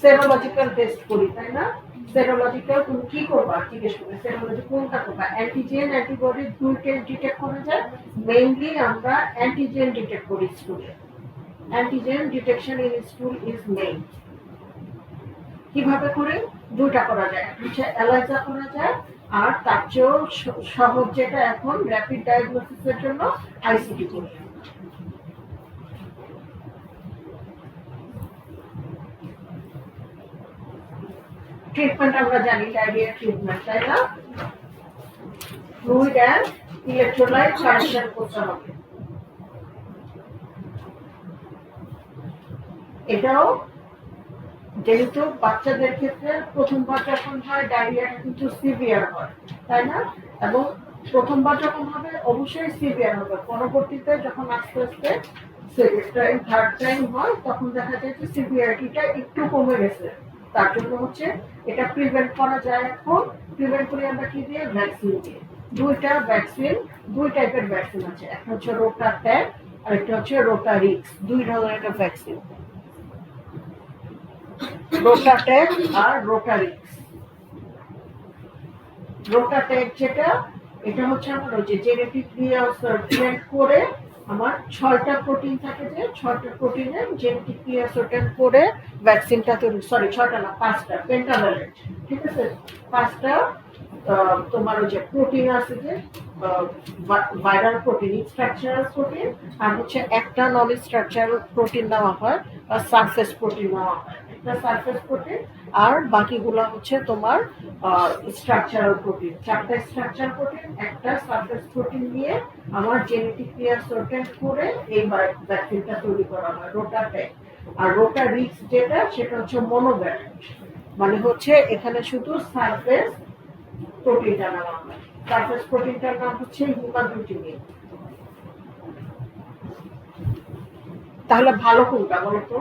সেরোলজিক্যাল টেস্ট করি, তাই না? সেরোলজিক্যাল তুমি কি করবা জিজ্ঞেস করবে, সেরোলজি কোনটা করবা? অ্যান্টিজেন অ্যান্টিবডি দুইটাই ডিটেক্ট করা যায়। মেইনলি আমরা অ্যান্টিজেন ডিটেক্ট করি স্টুলে। Antigen detection in stool is main. কিভাবে করে? দুইটা করা যায়, হচ্ছে এলাইজা করা যায়, আর তার চেয়েও সহজ যেটা এখন র্যাপিড ডায়াগনোসিসের জন্য আইসিটি করি। ট্রিটমেন্ট আমরা জানি, ডায়রিয়া ট্রিটমেন্ট, তাই না? ফ্লুইড অ্যান্ড ইলেকট্রোলাইট কারেকশন করতে হবে। এটাও যেহেতু বাচ্চাদের ক্ষেত্রে প্রথমবার যখন হয় ডায়রিয়াটা কিন্তু সিভিয়ার হয়, তাই না? এবং প্রথমবার যখন হবে অবশ্যই সিভিয়ার হবে, পরবর্তীতে যখন আস্তে আস্তে সেকেন্ড টাইম থার্ড টাইম হয় তখন দেখা যায় যে সিভিয়ারিটিটা একটু কমে গেছে। তার জন্য হচ্ছে এটা প্রিভেন্ট করা যায়। এখন প্রিভেন্ট করি আমরা কি দিয়ে? ভ্যাকসিন দিয়ে। দুইটা ভ্যাকসিন, দুই টাইপের ভ্যাকসিন আছে, একটা হচ্ছে রোটা ট্যাগ আর একটা হচ্ছে রোটা রিক্স। দুই ধরনের ভ্যাকসিন, রোটাট্যাগ আর রোটারিক্স। রোটাট্যাগ যেটা, এটা হচ্ছে আমার ওই যে জেনেটিক রিঅ্যাসর্টেন্ট করে আমার 6টা প্রোটিন থাকে, যে 6টা প্রোটিনের জেনেটিক রিঅ্যাসর্টেন্ট করে ভ্যাকসিনটা তৈরি, সরি 6টা না 5টা, পেন্টাভ্যালেন্ট, ঠিক আছে? 5টা তোমার ওই যে প্রোটিন আছে, যে ভাইরাল প্রোটিন, স্ট্রাকচারাল প্রোটিন, আর হচ্ছে একটা নন স্ট্রাকচারাল প্রোটিন নেওয়া হয় বা সারফেস প্রোটিন নেওয়া হয়। একটা সারফেস প্রোটিন আর বাকিগুলো হচ্ছে তোমার স্ট্রাকচারাল প্রোটিন। 4টা স্ট্রাকচারাল প্রোটিন, একটা সারফেস প্রোটিন নিয়ে আমার জেনেটিক রিঅ্যাসর্টেন্ট করে এই ভ্যাকসিনটা তৈরি করা হয়, রোটাট্যাগ। আর রোটা রিক্স যেটা, সেটা হচ্ছে মনোভ্যালেন্ট, মানে হচ্ছে এখানে শুধু সারফেস প্রোটিনটা নেওয়া হয়। সারফেস প্রোটিনটার নাম হচ্ছে হিমাগ্লুটিনিন। তাহলে ভালো কোনটা বলো তো?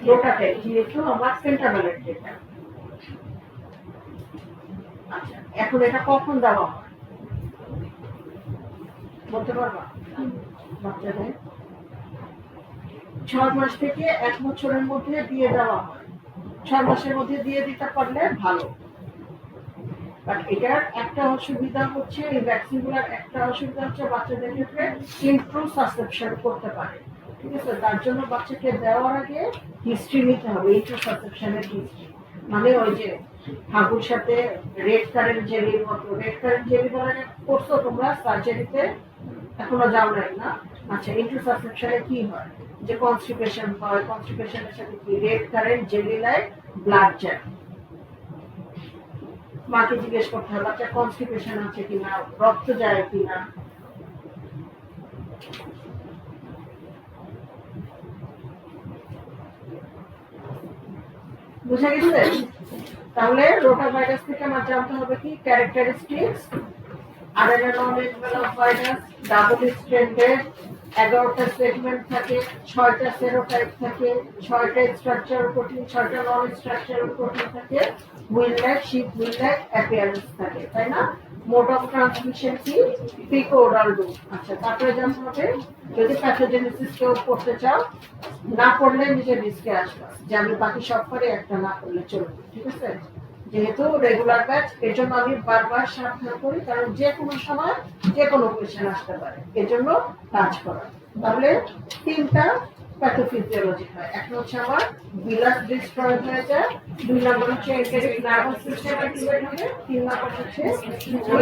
রোটাট্যাগ, যেহেতু আমার পেন্টাভ্যালেন্ট যেটা। আচ্ছা, এখন এটা কখন দেওয়া হয় বলতে পারবা? বাচ্চাদের 6 মাস থেকে 1 বছরের মধ্যে দিয়ে দেওয়া হয়। 6 মাসের মধ্যে দিয়ে দিতে পারলে ভালো। বাট এটার একটা অসুবিধা হচ্ছে, এই ভ্যাকসিনগুলোর একটা অসুবিধা হচ্ছে বাচ্চাদের ক্ষেত্রে ইমপ্রুভ সাসেপশন করতে পারে। ঠিক আছে, তার জন্য বাচ্চাকে দেওয়ার আগে হিস্ট্রি নিতে হবে, ইন্টারসাসেপশনের হিস্ট্রি, মানে ওই যে হাগুর সাথে রেড কারেন্ট জেলির মতো, রেড কারেন্ট জেলি বলা করছো তোমরা সার্জারিতে, এখনো যাও নাই না? আচ্ছা, ইন্টারসাসেপশনে কি হয়, যে কনস্টিপেশন হয়, কনস্টিপেশনের সাথে কি red current jelly like blood যায়, মাকে জিজ্ঞেস করতে হবে বাচ্চা কনস্টিপেশন আছে কিনা, রক্ত যায় কিনা। বুঝা গেছে? তাহলে রোটাভাইরাস থেকে আমার জানতে হবে কি characteristics, RNA non regular virus, double stranded, 11টা সেগমেন্ট থাকে, 6টা সেরোটাইপ থাকে, 6টা স্ট্রাকচারাল প্রোটিন, 6টা নন স্ট্রাকচারাল প্রোটিন থাকে, উইল-লাইক, শিপ উইল-লাইক অ্যাপিয়ারেন্স থাকে, তাই না? মোড অফ ট্রান্সমিশন কি পিকো ওরাল রুট। আচ্ছা, তারপরে জানতে হবে যদি প্যাথোজেনেসিস কেউ করতে চাও, না করলে নিজের রিস্কে আসবে, যে আমি বাকি সব করে একটা না করলে চলবে, ঠিক আছে? যেহেতু রেগুলার ব্যাচ, এর জন্য আমি বারবার সাবধান করি, কারণ যে কোনো সময় যে কোনো কোয়েশ্চেন আসতে পারে, এজন্য কাজ করা। তাহলে 3টা প্যাথোফিজিওলজি হয়, একটা হচ্ছে আমার বিলাস ডিস্ট্রয় হয়ে যায়, 2 নম্বর হচ্ছে এন্টেরিক নার্ভাস সিস্টেম অ্যাক্টিভেট হবে, 3 নম্বর হচ্ছে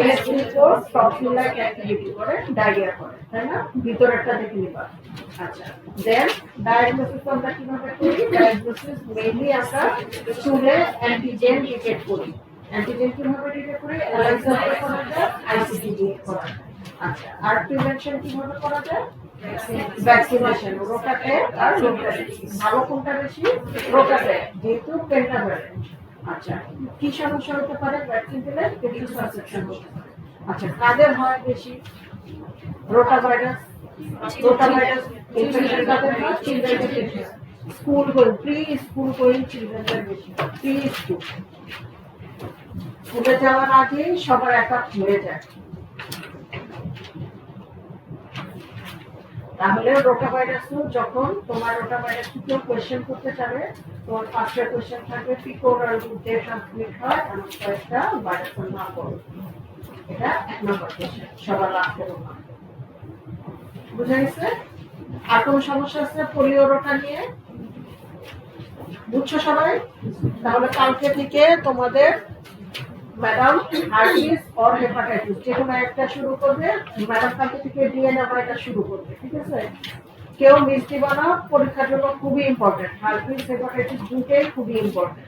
electric force toxin like activity করে ডায়রিয়া করে, তাই না? ভিতরেরটা দেখে নিবা। আচ্ছা, দেন ডায়াগনোসিস আমরা কিভাবে করি? ডায়াগনোসিস মেইনলি আমরা চুলে অ্যান্টিজেন ডিটেক্ট করি। অ্যান্টিজেন কিভাবে ডিটেক্ট করি? এলাইজা দিয়ে করা যায়, আইসিটি দিয়ে করা যায়। আচ্ছা, আর প্রিভেনশন কিভাবে করা যায়? ভ্যাকসিনেশন, রোটাতে আর রোটাতে। ভালো কোনটা বেশি? রোটাতে, যেহেতু পেন্টাভ্যালেন্ট। আচ্ছা, কি সমস্যা হতে পারে ভ্যাকসিন দিলে? কিছু সাসেপশন হতে পারে। আচ্ছা, কাদের হয় বেশি? রোটাভাইরাস, রোটাভাইরাস ইনফেকশন কাদের হয়? চিলড্রেনের বেশি। School going, pre school going চিলড্রেনের বেশি। প্রি স্কুল, স্কুলে যাওয়ার আগে সবার অ্যাটাক হয়ে যায়। তাহলে রোটাভাইরাসও যখন তোমার রোটাভাইরাস কেউ কোয়েশ্চেন করতে চাবে, তোমার 5টা কোয়েশ্চেন থাকবে পিকো ওরাল রুট দিয়ে ট্রান্সমিট হয় এমন কয়েকটা ভাইরাসের নাম বলো। এটা 1 নম্বর কোয়েশ্চেন, সবার লাস্টের ওখানে। বুঝা গেছে? আর কোন সমস্যা আছে পোলিও রোটা নিয়ে? বুঝছো সবাই? তাহলে কালকে থেকে তোমাদের ম্যাডাম হার্টিস অর হেপাটাইটিস যে কোনো একটা শুরু করবে, ম্যাডাম কালকে থেকে ডিএনএ ভাইরাস শুরু করবে, ঠিক আছে? কেউ মিস দিবা না, পরীক্ষার জন্য খুবই ইম্পর্টেন্ট, হার্টিস হেপাটাইটিস দুটোই খুবই ইম্পর্টেন্ট।